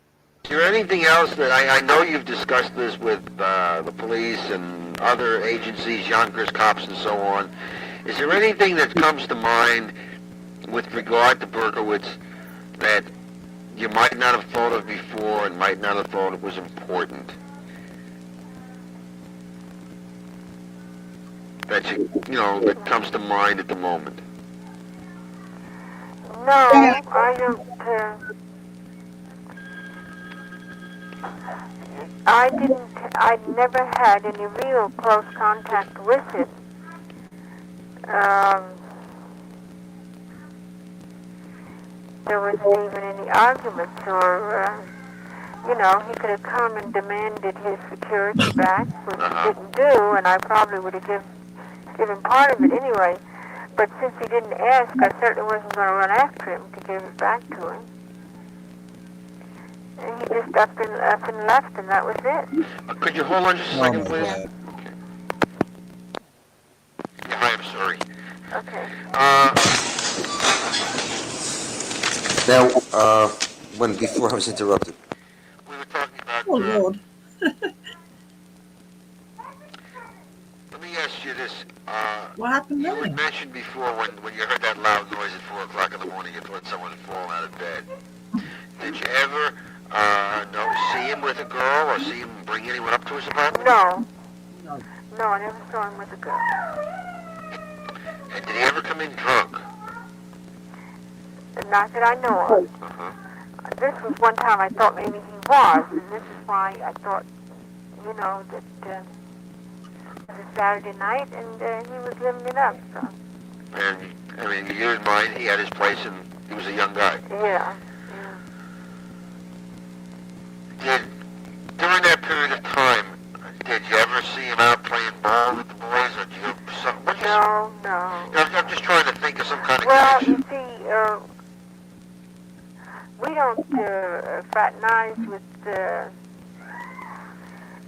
is there anything else that I know you've discussed this with the police and other agencies, Yonkers cops, and so on? Is there anything that comes to mind with regard to Berkowitz that you might not have thought of before and might not have thought it was important? That that comes to mind at the moment. No, I don't. I didn't. I never had any real close contact with him. There wasn't even any arguments, or he could have come and demanded his security back, which he didn't do, and I probably would have given part of it anyway. But since he didn't ask, I certainly wasn't going to run after him to give it back to him. And he just up and left, and that was it. Could you hold on just a Oh, second, my please? God. Yeah, hi, I'm sorry. Okay. Now, before I was interrupted, we were talking about. Oh, Lord. Let me ask you this. What happened You had then? mentioned before when you heard that loud noise at 4 o'clock in the morning, you thought someone had fallen out of bed. Did you ever see him with a girl or see him bring anyone up to his apartment? No. No. No, I never saw him with a girl. And did he ever come in drunk? Not that I know of. Uh-huh. This was one time I thought maybe he was, and this is why I thought, that it was a Saturday night, and he was living it up. So. And, I mean, in your mind, he had his place and he was a young guy. Yeah. During that period of time, did you ever see him out playing ball with the boys, or did you? No. I'm just trying to think of some kind of Well, connection. you see, we don't fraternize with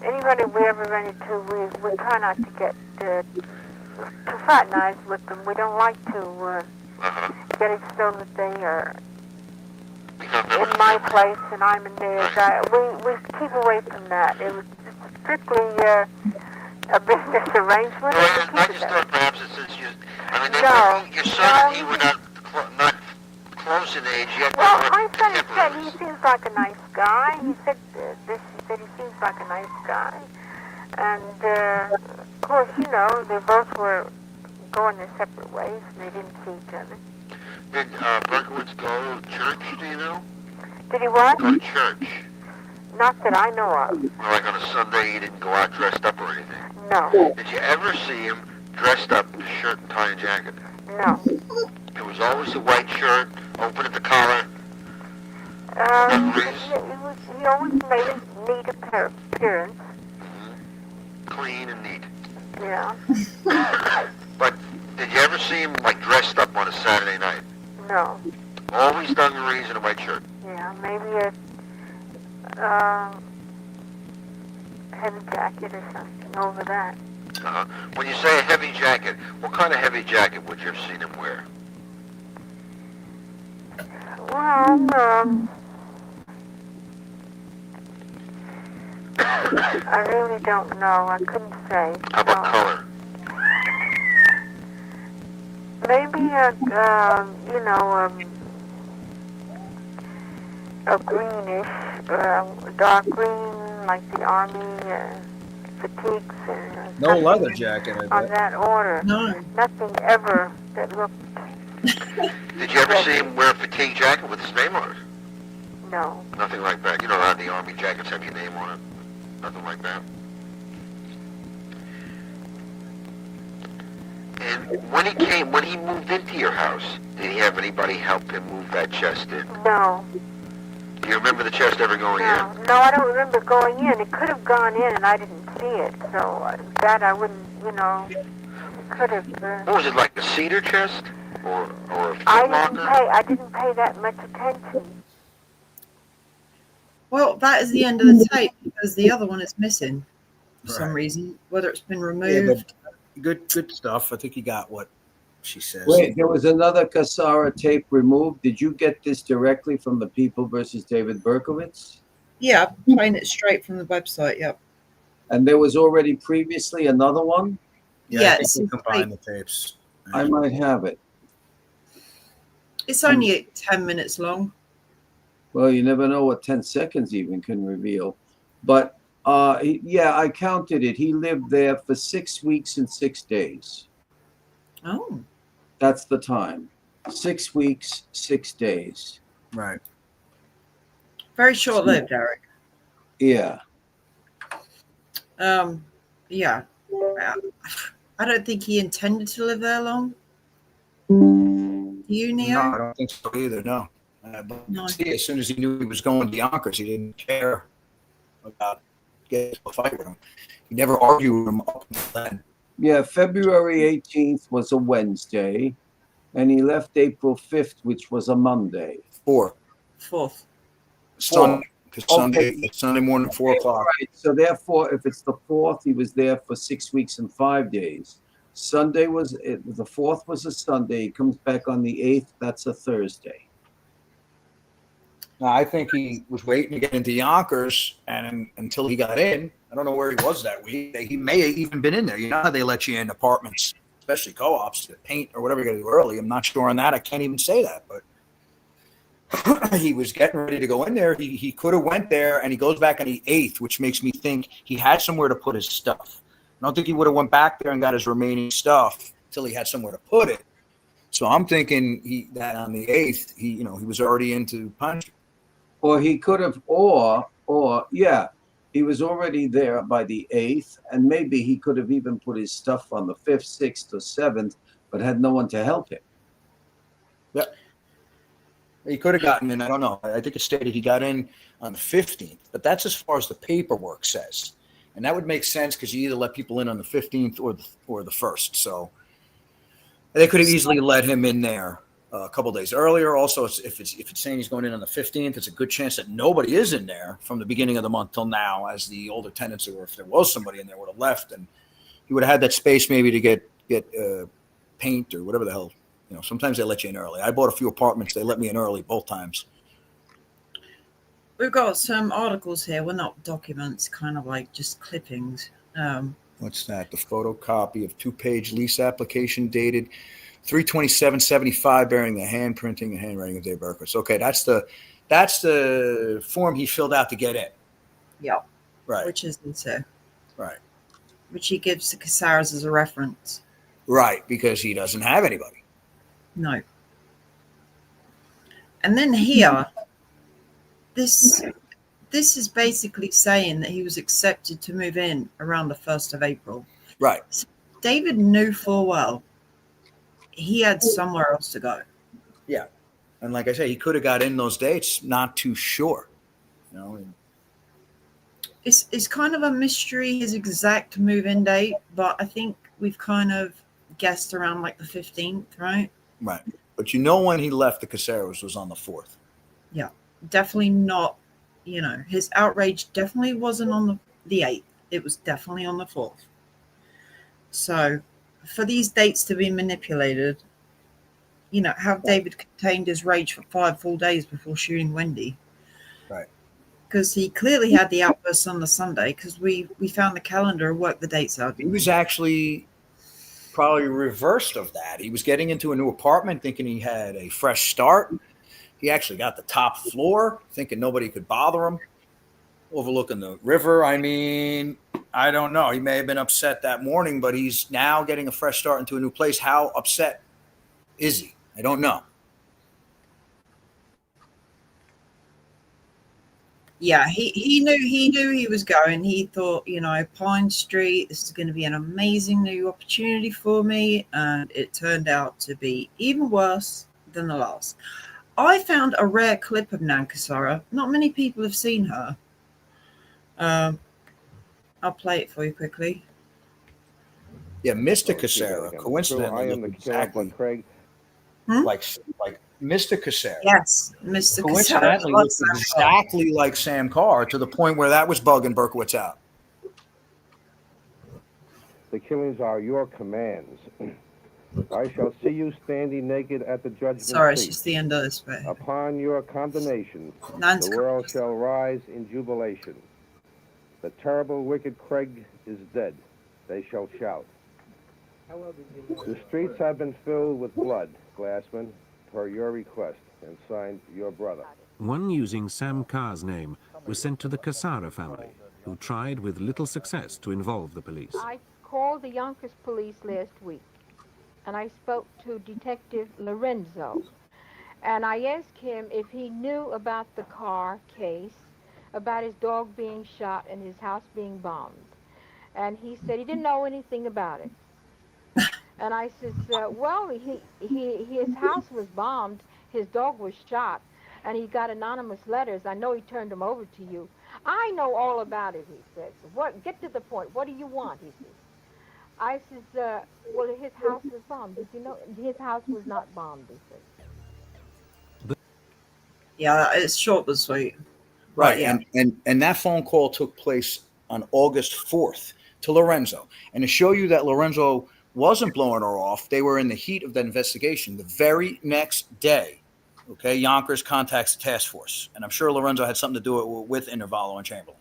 anybody we ever run into. We try not to get to fraternize with them. We don't like to get it so that they are in my place and I'm in theirs. We keep away from that. It was strictly a business arrangement. I just thought perhaps that since your son and he were not close in age, yet Well, they're my son said he contemporaries. seems like a nice guy. He said he seems like a nice guy. And, of course, you know, they both were going their separate ways, and they didn't see each other. Did Berkowitz go to church, do you know? Did he what? Go to church. Not that I know of. Or like on a Sunday, he didn't go out dressed up or anything. No. Did you ever see him dressed up in a shirt and tie and jacket? No. It was always a white shirt, open at the collar. He always made a neat appearance. Clean and neat. Yeah. But did you ever see him like dressed up on a Saturday night? No. Always dungarees and a white shirt. Yeah, maybe a heavy jacket or something over that. Uh-huh. When you say a heavy jacket, what kind of heavy jacket would you have seen him wear? Well, I really don't know. I couldn't say. How about No. color? Maybe a greenish, dark green, like the army fatigues and No leather jacket, I on bet. that order. No. Nothing ever that looked. Did you ever see him wear a fatigue jacket with his name on it? No. Nothing like that. You know how the army jackets have your name on it? Nothing like that. And when he moved into your house, did he have anybody help him move that chest in? No. Do you remember the chest ever going No. in? No, I don't remember going in. It could have gone in, and I didn't see it. So that I wouldn't. It could have. What was it, like a cedar chest? Or a foot locker? I didn't pay that much attention. Well, that is the end of the tape because the other one is missing for some Right. reason, whether it's been Yeah, removed. but good stuff. I think he got what she says. Wait, there was another Cassara tape removed. Did you get this directly from the People versus David Berkowitz? Yeah, I'm playing it straight from the website. Yep. And there was already previously another one? Yeah, Yeah, I think it's we in combined the tapes. I might have it. It's only 10 minutes long. Well, you never know what 10 seconds even can reveal. But I counted it. He lived there for 6 weeks and 6 days. Oh. That's the time. 6 weeks, 6 days. Right. Very short lived, Eric. Yeah. Yeah. I don't think he intended to live there long. Do you, Neo? No, I don't think so either. No. But No. see, as soon as he knew he was going to Yonkers, he didn't care about getting into a fight with him. He never argued with him up until then. Yeah, February 18th was a Wednesday, and he left April 5th, which was a Monday. 4. Fourth. Sunday, because Okay. Sunday morning, 4 o'clock. Right. So therefore, if it's the 4th, he was there for 6 weeks and 5 days. The 4th was a Sunday. He comes back on the 8th. That's a Thursday. Now, I think he was waiting to get into Yonkers, and until he got in, I don't know where he was that week. He may have even been in there. You know how they let you in apartments, especially co-ops, to paint or whatever you got to do early. I'm not sure on that. I can't even say that, but he was getting ready to go in there. He could have went there, and he goes back on the 8th, which makes me think he had somewhere to put his stuff. I don't think he would have went back there and got his remaining stuff until he had somewhere to put it. So I'm thinking that on the 8th, he was already into punishment. Or he could have, he was already there by the 8th, and maybe he could have even put his stuff on the 5th, 6th, or 7th, but had no one to help him. Yep. He could have gotten in. I don't know. I think it stated he got in on the 15th, but that's as far as the paperwork says. And that would make sense because you either let people in on the 15th or the 1st. So they could have easily let him in there a couple days earlier. Also, if it's saying he's going in on the 15th, it's a good chance that nobody is in there from the beginning of the month till now, as the older tenants, or if there was somebody in there, would have left, and he would have had that space maybe to get paint or whatever the hell. Sometimes they let you in early. I bought a few apartments. They let me in early both times. We've got some articles here. Well, not documents, kind of like just clippings. What's that? The photocopy of 2-page lease application dated 32775 bearing the handprinting and handwriting of Dave Berkowitz. Okay, that's the form he filled out to get in. Yeah. Right. Which is insane. Right. Which he gives to Cassaras as a reference. Right, because he doesn't have anybody. No. And then here, this is basically saying that he was accepted to move in around the 1st of April. Right. So David knew full well he had somewhere else to go. Yeah. And like I say, he could have got in those dates, not too sure. You know, It's kind of a mystery, his exact move-in date, but I think we've kind of guessed around like the 15th, right? right. But you know when he left the Cassaras was on the 4th. Yeah. Definitely not, his outrage definitely wasn't on the 8th. It was definitely on the 4th. So for these dates to be manipulated, have David contained his rage for 5 full days before shooting Wendy. Right. Because he clearly had the outburst on the Sunday, because we found the calendar and worked the dates out. He was actually probably reversed of that. He was getting into a new apartment thinking he had a fresh start. He actually got the top floor thinking nobody could bother him, overlooking the river. I mean, I don't know. He may have been upset that morning, but he's now getting a fresh start into a new place. How upset is he? I don't know. Yeah, he knew he was going. He thought, Pine Street, this is going to be an amazing new opportunity for me, and it turned out to be even worse than the last. I found a rare clip of Nan Cassara. Not many people have seen her. I'll play it for you quickly. Yeah, Mr. Cassara, coincidentally, looked exactly Craig. like Mr. Cassara. Yes, Mr. Coincidentally, Cassara. looked exactly like Sam Carr, to the point where that was bugging Berkowitz out. The killings are your commands. I shall see you standing naked at the judgment Sorry, it's seat. just the end of this bit. Upon your condemnation, Nan's the world shall rise in jubilation. The terrible, wicked Craig is dead. They shall shout. The streets have been filled with blood, Glassman, per your request, and signed your brother. One using Sam Carr's name was sent to the Cassara family, who tried with little success to involve the police. I called the Yonkers police last week, and I spoke to Detective Lorenzo, and I asked him if he knew about the Carr case, about his dog being shot and his house being bombed. And he said he didn't know anything about it. And I said, well, his house was bombed, his dog was shot, and he got anonymous letters. I know he turned them over to you. I know all about it, he says. Get to the point. What do you want, he says. I says, well, his house was bombed. Did you know? His house was not bombed, he says. Yeah, it's short but sweet. Right, yeah. and that phone call took place on August 4th to Lorenzo. And to show you that Lorenzo wasn't blowing her off, they were in the heat of that investigation. The very next day, okay, Yonkers contacts the task force. And I'm sure Lorenzo had something to do with Intervallo and Chamberlain.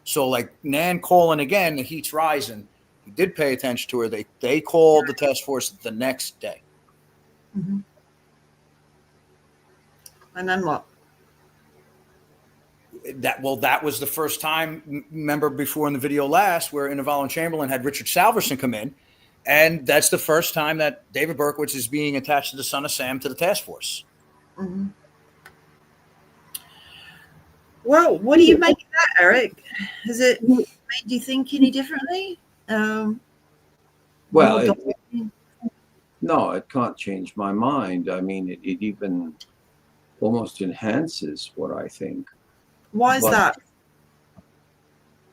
So, like, Nan calling again, the heat's rising. He did pay attention to her. They called the task force the next day. Mm-hmm. And then what? That was the first time, remember before in the video last, where Intervallo and Chamberlain had Richard Salverson come in, and that's the first time that David Berkowitz is being attached to the son of Sam to the task force. Mm-hmm. Well, what do you make of that, Eric? Has it made you think any differently? Well, no, it can't change my mind. I mean, it even almost enhances what I think. Why is that?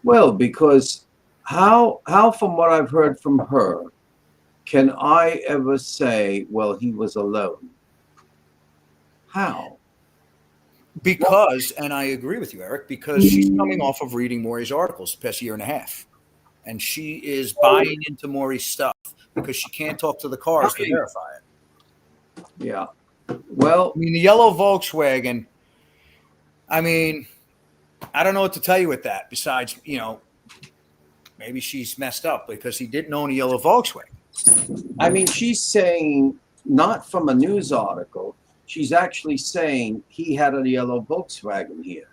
Well, because how from what I've heard from her, can I ever say, well, he was alone? How? Because, and I agree with you, Eric, because she's coming off of reading Maury's articles the past year and a half. And she is buying into Maury's stuff because she can't talk to the cars to verify it. Yeah. Well, I mean, the yellow Volkswagen, I mean, I don't know what to tell you with that besides, maybe she's messed up because he didn't own a yellow Volkswagen. I mean, she's saying not from a news article. She's actually saying he had a yellow Volkswagen here.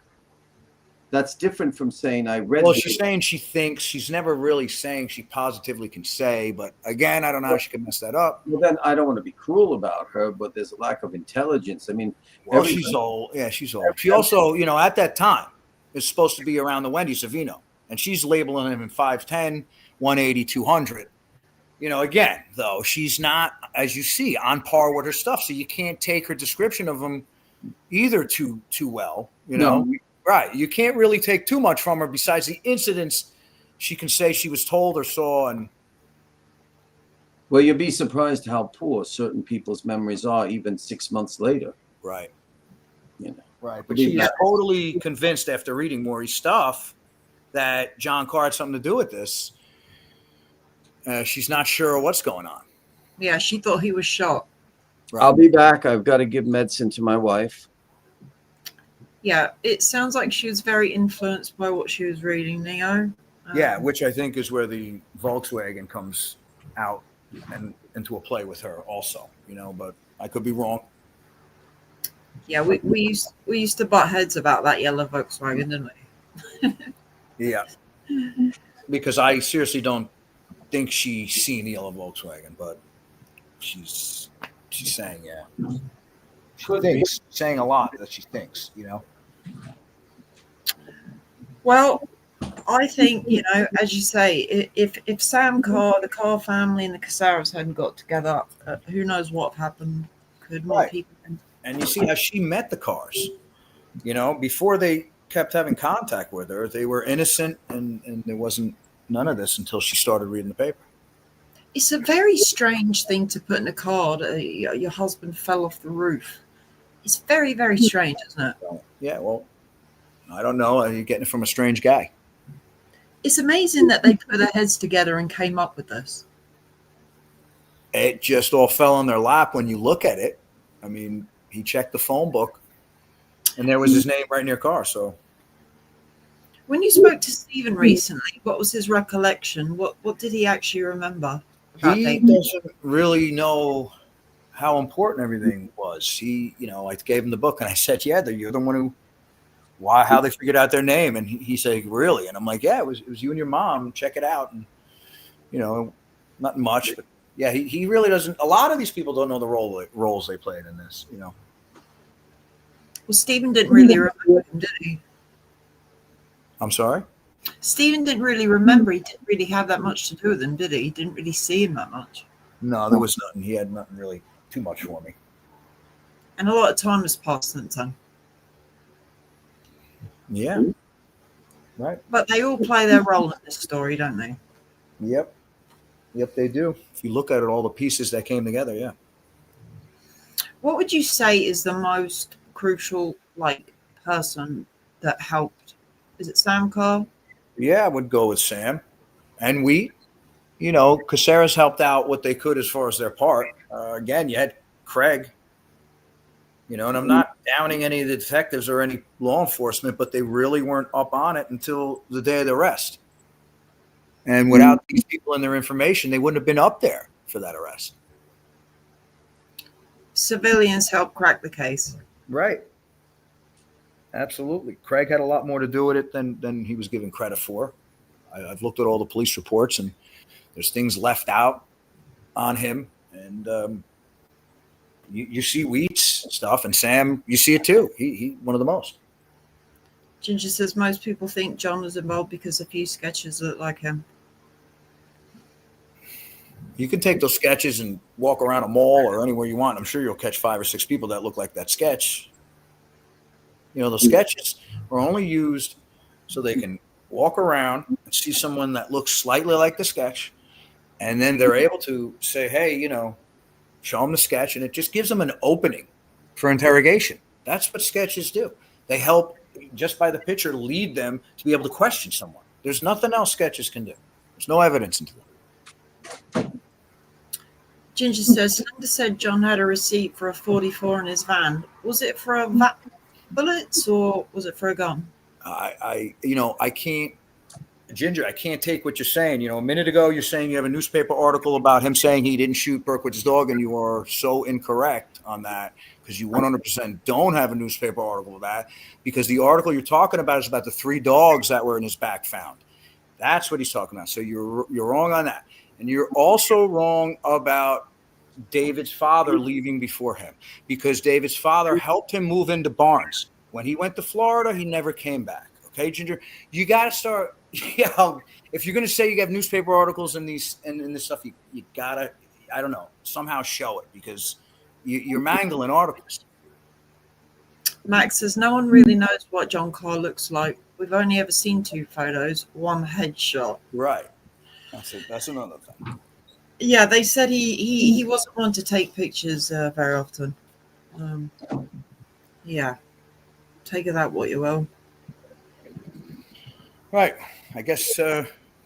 That's different from saying I read. Well, she's saying she thinks. She's never really saying she positively can say. But again, I don't know how she can mess that up. Well, then I don't want to be cruel about her, but there's a lack of intelligence. I mean, well, she's old. Yeah, she's old. She also, at that time, is supposed to be around the Wendy Savino, and she's labeling him in 5'10", 180, 200. Again, though, she's not, as you see, on par with her stuff. So you can't take her description of him either too well. No. Right. You can't really take too much from her besides the incidents she can say she was told or saw. And well, you'd be surprised how poor certain people's memories are even 6 months later. Right. Right. But But she's yeah. totally convinced after reading Maury's stuff that John Carr had something to do with this. She's not sure what's going on. Yeah, she thought he was shot. Right. I'll be back. I've got to give medicine to my wife. Yeah, it sounds like she was very influenced by what she was reading, Neo. Yeah, which I think is where the Volkswagen comes out and into a play with her also, but I could be wrong. Yeah, we used to butt heads about that yellow Volkswagen, didn't we? Yeah. Because I seriously don't think she's seen the yellow Volkswagen, but she's saying, yeah. She thinks, saying a lot that she thinks, Well, I think, as you say, if Sam Carr, the Carr family, and the Cassaras hadn't got together, who knows what happened? Could more people? And you see how she met the Carrs. Before they kept having contact with her, they were innocent, and there wasn't none of this until she started reading the paper. It's a very strange thing to put in a card. Your husband fell off the roof. It's very, very strange, isn't it? Yeah, well, I don't know. You're getting it from a strange guy. It's amazing that they put their heads together and came up with this. It just all fell on their lap when you look at it. I mean, he checked the phone book, and there was his name right in your car. So, when you spoke to Stephen recently, what was his recollection? What did he actually remember? He doesn't really know how important everything was. I gave him the book, and I said, "Yeah, you're the one who." How they figured out their name. And he said, really? And I'm like, yeah, it was you and your mom. Check it out. And, not much, but yeah, he really doesn't. A lot of these people don't know the roles they played in this, Well, Stephen didn't really remember him, did he? I'm sorry? Stephen didn't really remember. He didn't really have that much to do with him, did he? He didn't really see him that much. No, there was nothing. He had nothing really too much for me. And a lot of time has passed since then. Yeah. Right. But they all play their role in this story, don't they? Yep, they do. If you look at it, all the pieces that came together, yeah. What would you say is the most crucial, person that helped? Is it Sam Carr? Yeah, I would go with Sam and Wheat. Cassaras helped out what they could as far as their part. Again, you had Craig. And I'm not downing any of the detectives or any law enforcement, but they really weren't up on it until the day of the arrest. And without these people and their information, they wouldn't have been up there for that arrest. Civilians helped crack the case. Right. Absolutely. Craig had a lot more to do with it than he was given credit for. I've looked at all the police reports, and there's things left out on him. And you see Wheat's stuff, and Sam, you see it too. He one of the most. Ginger says most people think John was involved because a few sketches look like him. You can take those sketches and walk around a mall or anywhere you want. I'm sure you'll catch 5 or 6 people that look like that sketch. Those sketches are only used so they can walk around and see someone that looks slightly like the sketch, and then they're able to say, hey, show them the sketch, and it just gives them an opening for interrogation. That's what sketches do. They help, just by the picture, lead them to be able to question someone. There's nothing else sketches can do. There's no evidence into them. Ginger says, Linda said John had a receipt for a 44 in his van. Was it for bullets or was it for a gun? I can't. Ginger, I can't take what you're saying. A minute ago, you're saying you have a newspaper article about him saying he didn't shoot Berkwood's dog, and you are so incorrect on that because you 100% don't have a newspaper article of that, because the article you're talking about is about the 3 dogs that were in his back found. That's what he's talking about. So you're wrong on that. And you're also wrong about David's father leaving before him, because David's father helped him move into Barnes. When he went to Florida, he never came back. Okay, Ginger, you got to start. If you're going to say you have newspaper articles and this stuff, you got to, I don't know, somehow show it, because you're mangling articles. Max says no one really knows what John Carr looks like. We've only ever seen 2 photos, 1 headshot. Right. That's another thing. Yeah, they said he wasn't one to take pictures very often. Yeah, take of that what you will. Right. I guess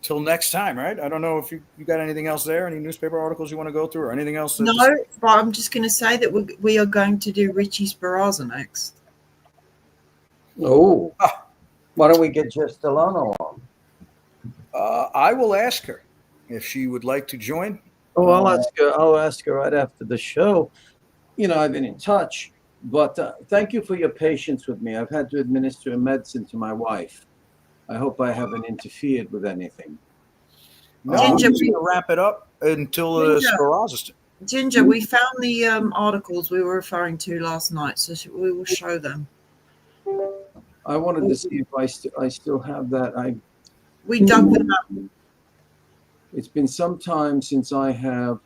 till next time, right? I don't know if you got anything else there, any newspaper articles you want to go through, or anything else? No, but I'm just going to say that we are going to do Richie Sperrazza next. Oh, why don't we get Jess Delano on? I will ask her if she would like to join. Oh, I'll ask her right after the show. I've been in touch, but thank you for your patience with me. I've had to administer a medicine to my wife. I hope I haven't interfered with anything. No, I'm just going to wrap it up until Sperrazza's. Ginger, we found the articles we were referring to last night, so we will show them. I wanted to see if I still have that. We dug them up. It's been some time since I have.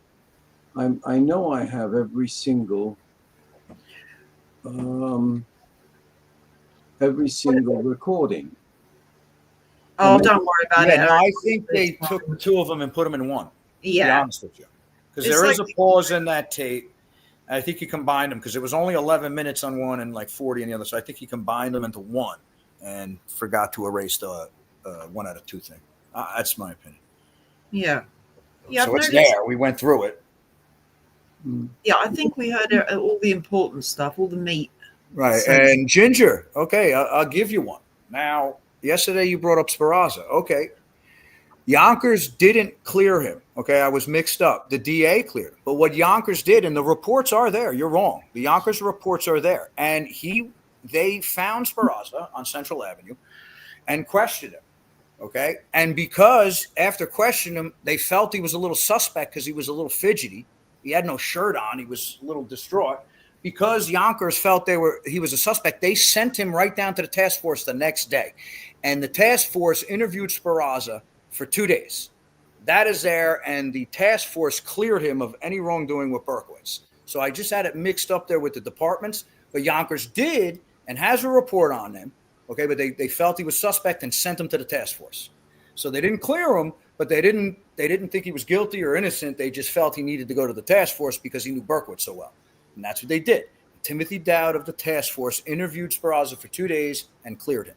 I know I have every single recording. Oh, don't worry about it. No, I think they took 2 of them and put them in one. Yeah. To be honest with you, because there is a pause in that tape. I think he combined them, because it was only 11 minutes on one and like 40 on the other. So I think he combined them into one and forgot to erase the 1 out of 2 thing. That's my opinion. Yeah. So it's there. We went through it. Yeah, I think we heard all the important stuff, all the meat. Right. So, and Ginger, okay, I'll give you one. Now, yesterday you brought up Sperrazza. Okay. Yonkers didn't clear him. Okay, I was mixed up. The DA cleared. But what Yonkers did, and the reports are there, you're wrong. The Yonkers reports are there. And they found Sperrazza on Central Avenue and questioned him. Okay. And because after questioning him, they felt he was a little suspect because he was a little fidgety. He had no shirt on. He was a little distraught. Because Yonkers felt he was a suspect, they sent him right down to the task force the next day. And the task force interviewed Sperrazza for 2 days. That is there, and the task force cleared him of any wrongdoing with Berkowitz. So I just had it mixed up there with the departments. But Yonkers did and has a report on him. Okay, but they felt he was suspect and sent him to the task force. So they didn't clear him, but they didn't think he was guilty or innocent. They just felt he needed to go to the task force because he knew Berkowitz so well. And that's what they did. Timothy Dowd of the task force interviewed Sperrazza for 2 days and cleared him.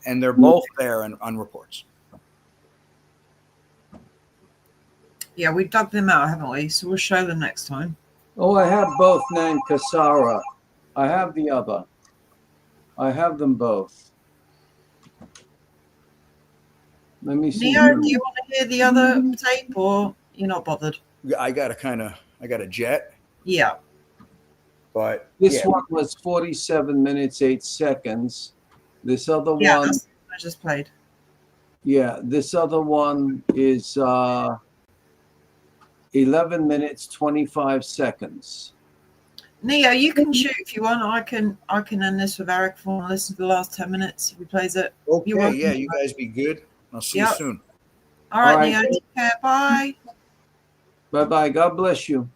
And they're both there on reports. Yeah, we dug them out, haven't we? So we'll show them next time. Oh, I have both named Cassara. I have the other. I have them both. Let me see. Neo, do you want to hear the other tape, or you're not bothered? I got a jet. Yeah. But this one was 47 minutes, 8 seconds. This other one. I just played. Yeah, this other one is 11 minutes, 25 seconds. Neo, you can shoot if you want. I can end this with Eric if you want to listen to the last 10 minutes if he plays it. Okay, you guys be good. I'll see you soon. All right, Neo, take care. Bye. Bye-bye. God bless you.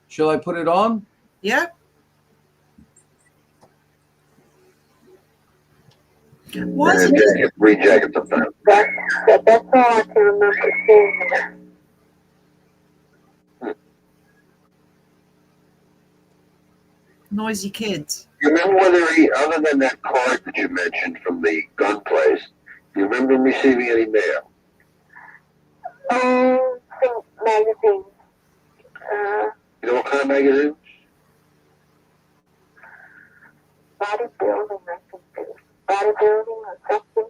Shall I put it on? Yeah. Why is it rejacket the phone? That's all I can remember seeing. noisy kids? You remember whether other than that card that you mentioned from the gun place, do you remember him receiving any mail? Think magazines. You know what kind of magazines? Bodybuilding, I think. Bodybuilding or something.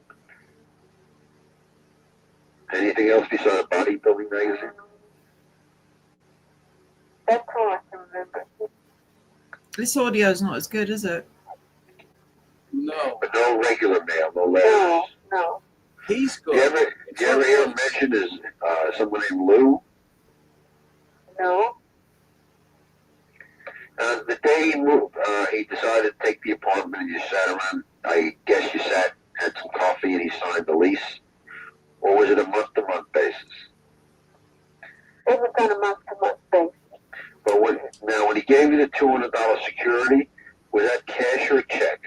Anything else besides bodybuilding magazine? That's all I can remember. This audio's not as good, is it? No, But no regular mail, no No, letters. no. he's Do you good. ever hear him mention is someone named Lou? No. The day he moved, he decided to take the apartment and you sat around, I guess you sat, had some coffee and he signed the lease? Or was it a month-to-month basis? It was on a month-to-month basis. But when he gave you the $200 security, was that cash or a check?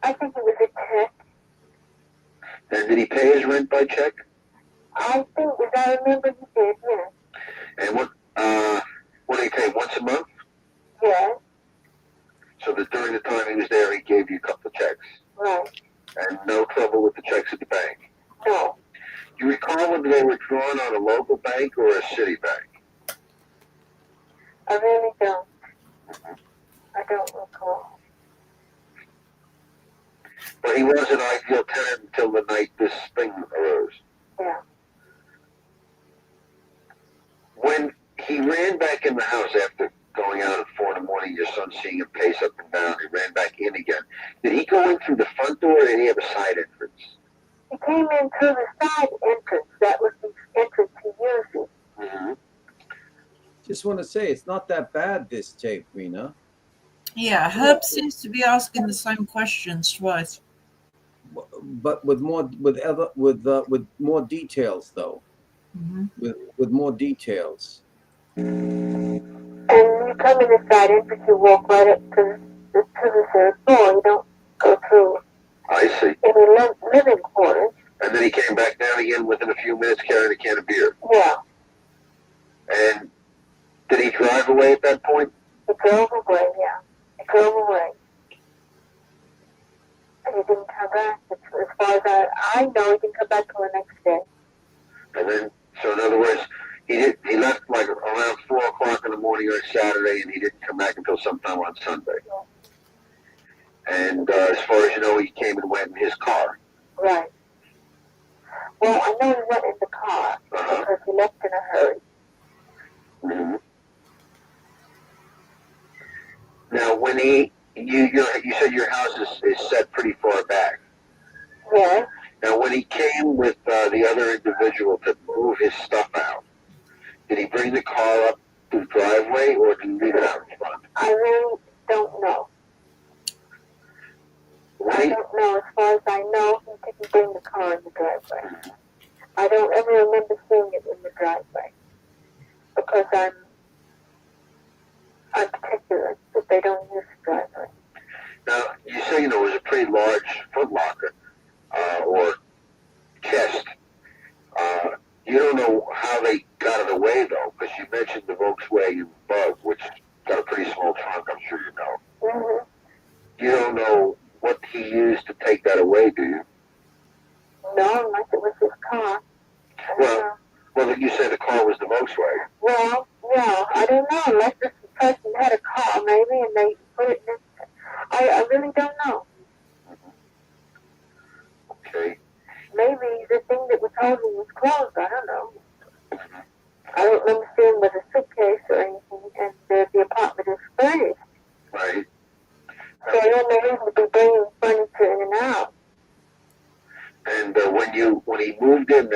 I think it was a check. And did he pay his rent by check? I think, as I remember, he did, yes. And what did he pay, once a month? Yes, So that during the time he was there, he gave you a couple of checks. right. And no trouble with the checks at the bank. No. Do you recall whether they were drawn on a local bank or a city bank? I really don't. I don't recall. But he was an ideal tenant until the night this thing arose. Yeah. When he ran back in the house after going out at 4 in the morning, your son seeing him pace up and down, he ran back in again. Did he go in through the front door or did he have a side entrance? He came in through the side entrance. That was the entrance he uses. Mm-hmm. Just want to say, it's not that bad, this tape, Rena. Yeah, Herb seems to be asking the same questions twice. But with more details, though. Mm-hmm. With more details. And you come in the side entrance, you walk right up to the third floor. You don't go through I see. any living quarters. And then he came back down again within a few minutes carrying a can of beer. Yeah. And did he drive away at that point? He drove away, yeah. He drove away. And he didn't come back. As far as I know, he didn't come back till the next day. And then, so in other words, he left like around 4 o'clock in the morning on Saturday, and he didn't come back until sometime on Sunday. And as far as you know, he came and went in his car. Right. Well, I know he went in the car because he left in a hurry. Mm-hmm. Now, when you said your house is set pretty far back. Yes. Now, when he came with the other individual to move his stuff out, did he bring the car up to the driveway or did he leave it out in front? I really don't know. I don't know. As far as I know, he didn't bring the car in the driveway. I don't ever remember seeing it in the driveway because I'm particular that they don't use the driveway. Now, you say, it was a pretty large footlocker or chest. You don't know how they got it away, though, because you mentioned the Volkswagen Bug, which got a pretty small trunk, I'm sure you know. Mm-hmm. You don't know what he used to take that away, do you? No, unless it was his car. Well, you said the car was the Volkswagen. Well, yeah, I don't know. Unless this person had a car, maybe, and they put it in. I really don't know. Okay. Maybe the thing that was holding was closed. I don't know. I don't remember seeing with a suitcase or anything, and the apartment is furnished. Right. So I don't know reason to be bringing furniture in and out. And when he moved in,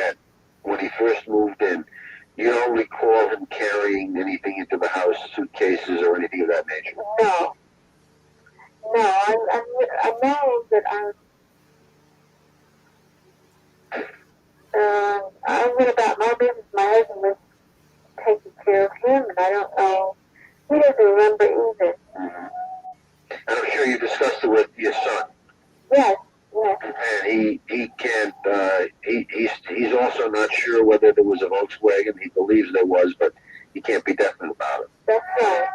when he first moved in, you don't recall him carrying anything into the house, suitcases or anything of that nature? No. I know that I went about my business. My husband was taking care of him, and I don't know. He doesn't remember either. Mm-hmm. And I'm sure you discussed it with your son. Yes. And he can't. He's also not sure whether there was a Volkswagen. He believes there was, but he can't be definite about it. That's right.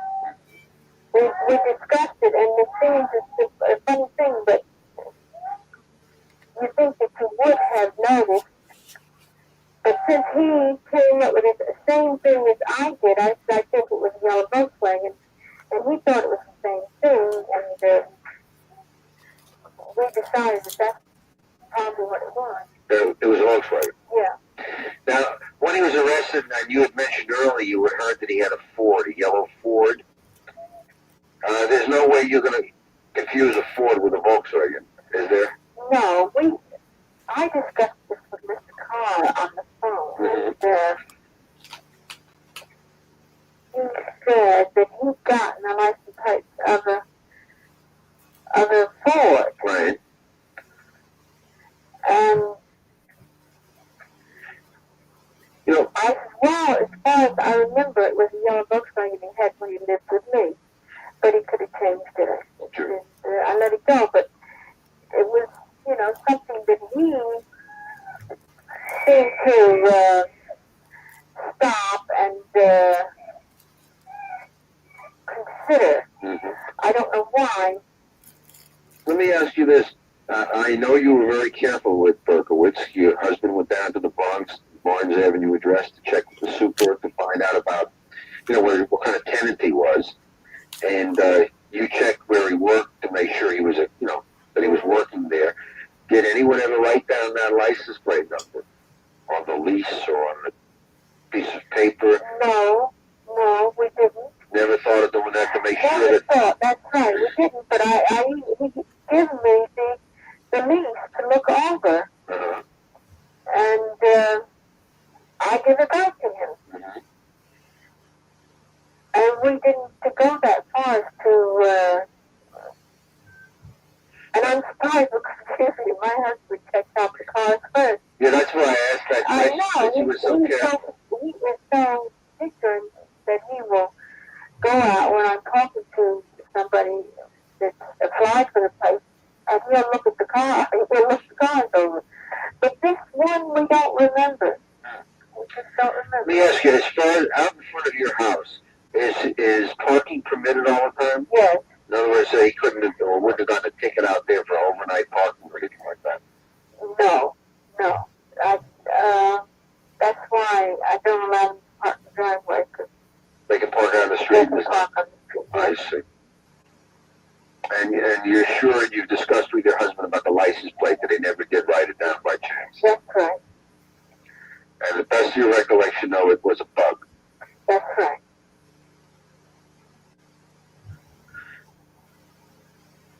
We discussed it, and the thing is a funny thing, but you think that you would have noticed. But since he came up with the same thing as I did, I think it was a yellow Volkswagen, and he thought it was the same thing, and we decided that that's probably what it was. It was a Volkswagen. Yeah. he had a Ford, a yellow Ford. There's no way you're going to confuse a Ford with a Volkswagen, is there? No, I discussed this with Mr. Carr on the phone, and he said that he'd gotten a license plate of a Ford. Right. And I said, well, as far as I remember, it was a yellow Volkswagen he had when he lived with me, but he could have changed it. Sure. And, I let it go, but it was, something that he seemed to stop and consider. Mm-hmm. I don't know why. Let me ask you this. I know you were very careful with Berkowitz. Your husband went down to the Barnes Avenue address to check with the super to find out about, what kind of tenant he was. And you checked where he worked to make sure he was, that he was working there. Did anyone ever write down that license plate number on the lease or on the piece of paper? No, we didn't. Never thought of doing that to make sure that... thought, that's right, we didn't, but he gave me the lease to look over. Uh-huh. And I give it back to him. Mm-hmm. And we didn't go that far as to, and I'm surprised because usually my husband checks out the cars first. Yeah, that's why I asked that question. I know, He was so careful. He is so ignorant that he will go out when I'm talking to somebody that applied for the place, and he'll look at the car, he'll look the cars over. But this one we don't remember. We just don't remember. Let me ask you, as far as out in front of your house, is parking permitted all the time? Yes. In other words, he couldn't have, or wouldn't have gotten a ticket out there for overnight parking or anything like that? No. That's why I don't allow them to park the driveway, because They can park on the they street? can park on the street. I see. And you're sure you've discussed with your husband about the license plate that he never did write it down by chance? That's right. And the best of your recollection, though, it was a bug. That's right.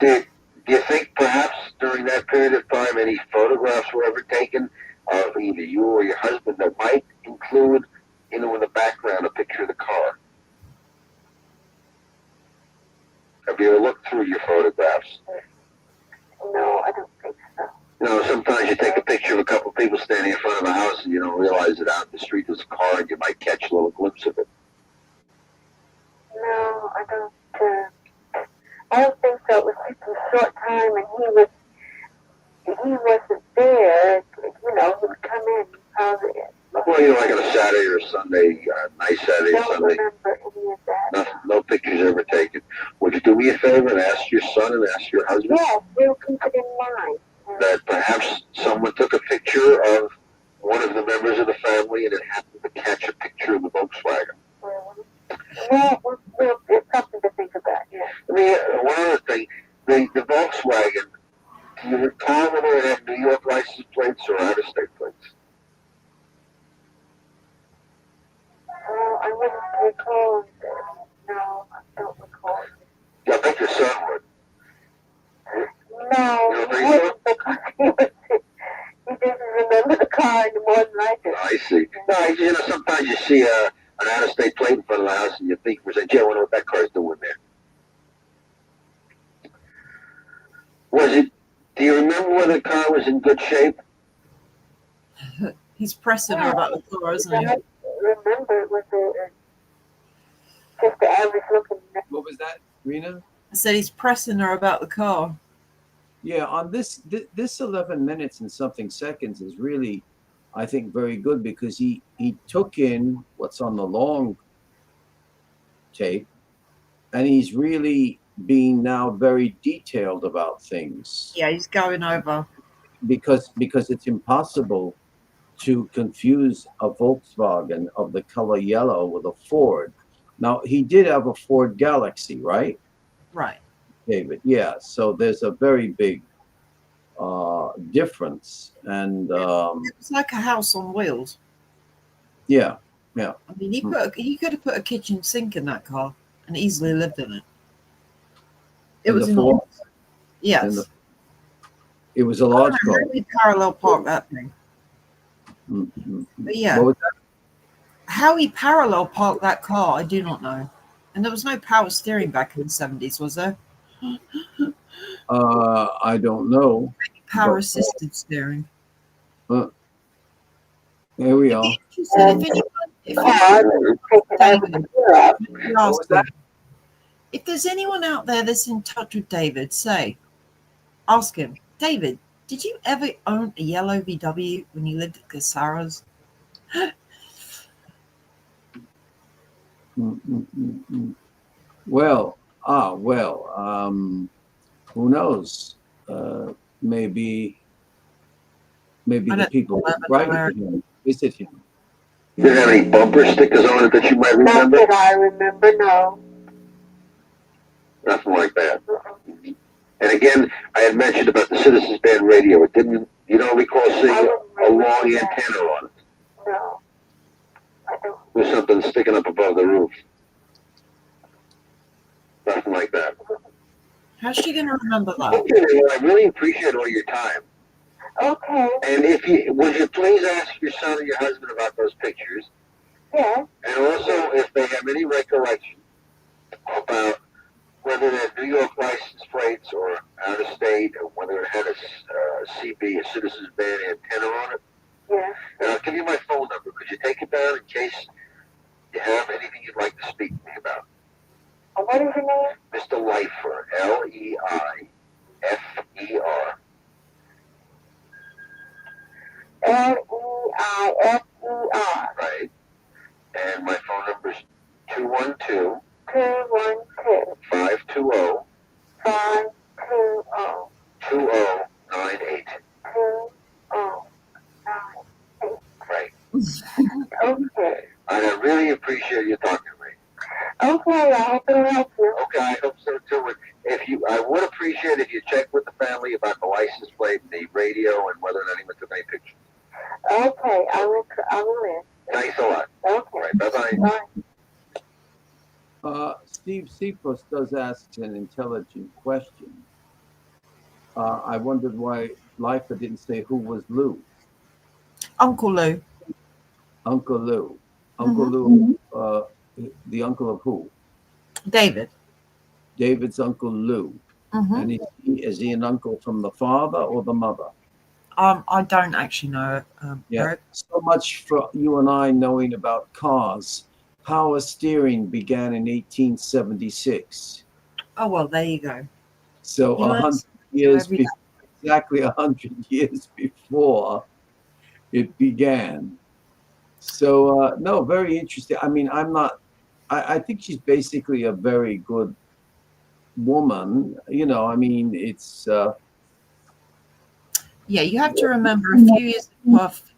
Do you think perhaps during that period of time any photographs were ever taken of either you or your husband that might include, in the background, a picture of the car? Have you ever looked through your photographs? No, I don't think so. Sometimes you take a picture of a couple of people standing in front of a house and you don't realize that out in the street there's a car and you might catch a little glimpse of it. No, I don't think so. It was just a short time, and he wasn't there. He would come in probably. Well, like on a Saturday or Sunday, nice Saturday or I don't Sunday. remember any of that. No pictures ever taken. Would you do me a favor and ask your son and ask your husband? Yes, we'll keep it in mind. That perhaps someone took a picture of one of the members of the family and it happened to catch a picture of the Volkswagen. Well, it's something to think about, yeah. I mean, one other thing, the Volkswagen, do you recall whether it had New York license plates or out-of-state plates? Well, I wouldn't recall. No, I don't recall. I think your son would. No, You don't he think wouldn't, because he didn't remember the car any more than I did. I see. No, sometimes you see an out-of-state plate in front of the house and you think, gee, I wonder what that car's doing there. Do you remember whether the car was in good shape? He's pressing her about the car, isn't he? I remember it was just the average looking. What was that, Rena? I said he's pressing her about the car. Yeah, on this 11 minutes and something seconds is really, I think, very good, because he took in what's on the long tape, and he's really being now very detailed about things. Yeah, he's going over. Because it's impossible to confuse a Volkswagen of the color yellow with a Ford. Now, he did have a Ford Galaxy, right? Right. David, yeah. So there's a very big difference, and It was like a house on wheels. yeah, Yeah. I mean, he could have put a kitchen sink in that car and easily lived in it. It was enormous. Yes. It was a I large don't know car. how he parallel parked that thing. But yeah, What was that? how he parallel parked that car, I do not know. And there was no power steering back in the 70s, was there? I don't know. Power But- assisted steering. There we It'd are. be interesting if anyone, What was that? if there's anyone out there that's in touch with David, ask him, David, did you ever own a yellow VW when you lived at Cassaras? Well, who knows? Maybe the people write to him, visit him. Did it have any bumper stickers on it that you might remember? Not that I remember, no. Nothing like that. And again, I had mentioned about the Citizens Band radio. You don't recall seeing a long antenna on it? No. I don't. With something sticking up above the roof. Nothing like that. How's she going to remember that? Okay, well, I really appreciate all your time. Okay. And would you please ask your son or your husband about those pictures? Yes. And also, if they have any recollection about whether they're New York license plates or out of state, or whether it had a CB, a Citizens Band antenna on it. Yes. And I'll give you my phone number. Could you take it down in case you have anything you'd like to speak to me about? What is your name? Mr. Leifer, Leifer. Leifer. Right. And my phone number is 212 212 520 520 2098. 2098. Right. Okay. And I really appreciate you talking to me. Okay, I hope it'll help you. Okay, I hope so too. I would appreciate if you check with the family about the license plate and the radio and whether or not anyone took any pictures. Okay, I will. Thanks a lot. Okay. All right, bye-bye. Bye. Steve Cephas does ask an intelligent question. I wondered why Leifer didn't say who was Lou. Uncle Lou. Uncle Lou. Uncle Lou, the uncle of who? David. David's Uncle Lou. And is he an uncle from the father or the mother? I don't actually know. Eric. So much for you and I knowing about cars. Power steering began in 1876. Oh, well, there you go. So 100 years before, exactly 100 years before it began. So, no, very interesting. I mean, I think she's basically a very good woman. You know, I mean, it's... Yeah, you have to remember a few years,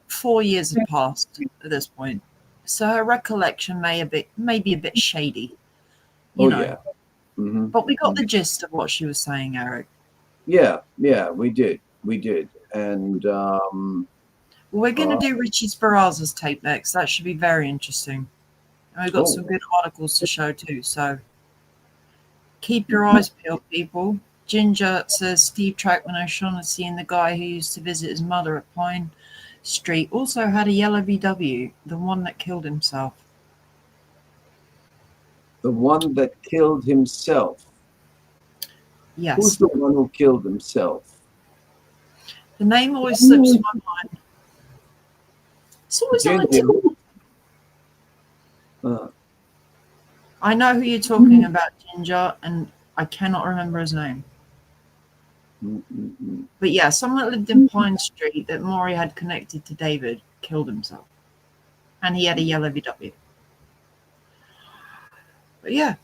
4 years have passed at this point. So her recollection may be a bit shady. You know. Yeah. Mm-hmm. But we got the gist of what she was saying, Eric. Yeah, we did. And we're going to do Richie Sparaza's tape next. That should be very interesting. And we've got some good articles to show too. So keep your eyes peeled, people. Ginger says Steve Trackman O'Shaughnessy and the guy who used to visit his mother at Pine Street also had a yellow VW, the one that killed himself. The one that killed himself? Yes. Who's the one who killed himself? The name always slips my mind. It's always on the tip. I know who you're talking about, Ginger, and I cannot remember his name. But yeah, someone that lived in Pine Street that Maury had connected to David killed himself. And he had a yellow VW. But yeah.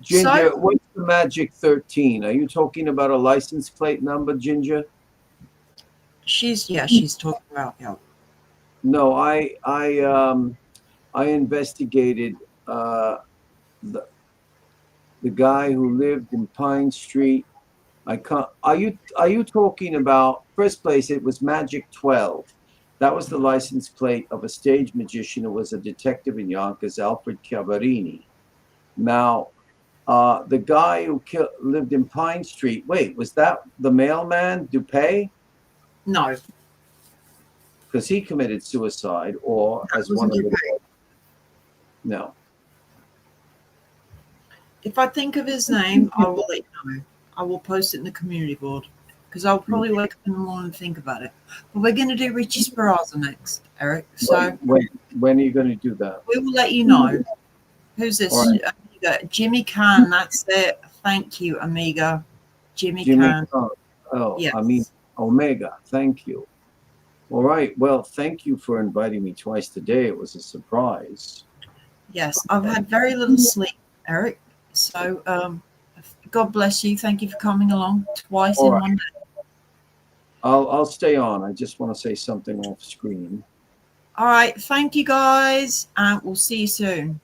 Ginger, what's the Magic 13? Are you talking about a license plate number, Ginger? She's talking about, yeah. No, I investigated the guy who lived in Pine Street. Are you talking about, first place, it was Magic 12. That was the license plate of a stage magician who was a detective in Yonkers, Alfred Cavarini. Now, the guy who lived in Pine Street, wait, was that the mailman, Dupay? No, Because he committed suicide, or that as one wasn't of the... Dupay. No. If I think of his name, I will let you know. I will post it in the community board because I'll probably wake up in the morning and think about it. But we're going to do Richie Sparrazza next, Eric. So When are you going to do that? we will let you know. Who's this? All right. Amiga. Jimmy Can. That's it. Thank you, Amiga. Jimmy Can. Oh, Yes. I mean, Omega. Thank you. All right. Well, thank you for inviting me twice today. It was a surprise. Yes, I've had very little sleep, Eric. So God bless you. Thank you for coming along twice All in right. one day. I'll stay on. I just want to say something off screen. All right. Thank you, guys. And we'll see you soon.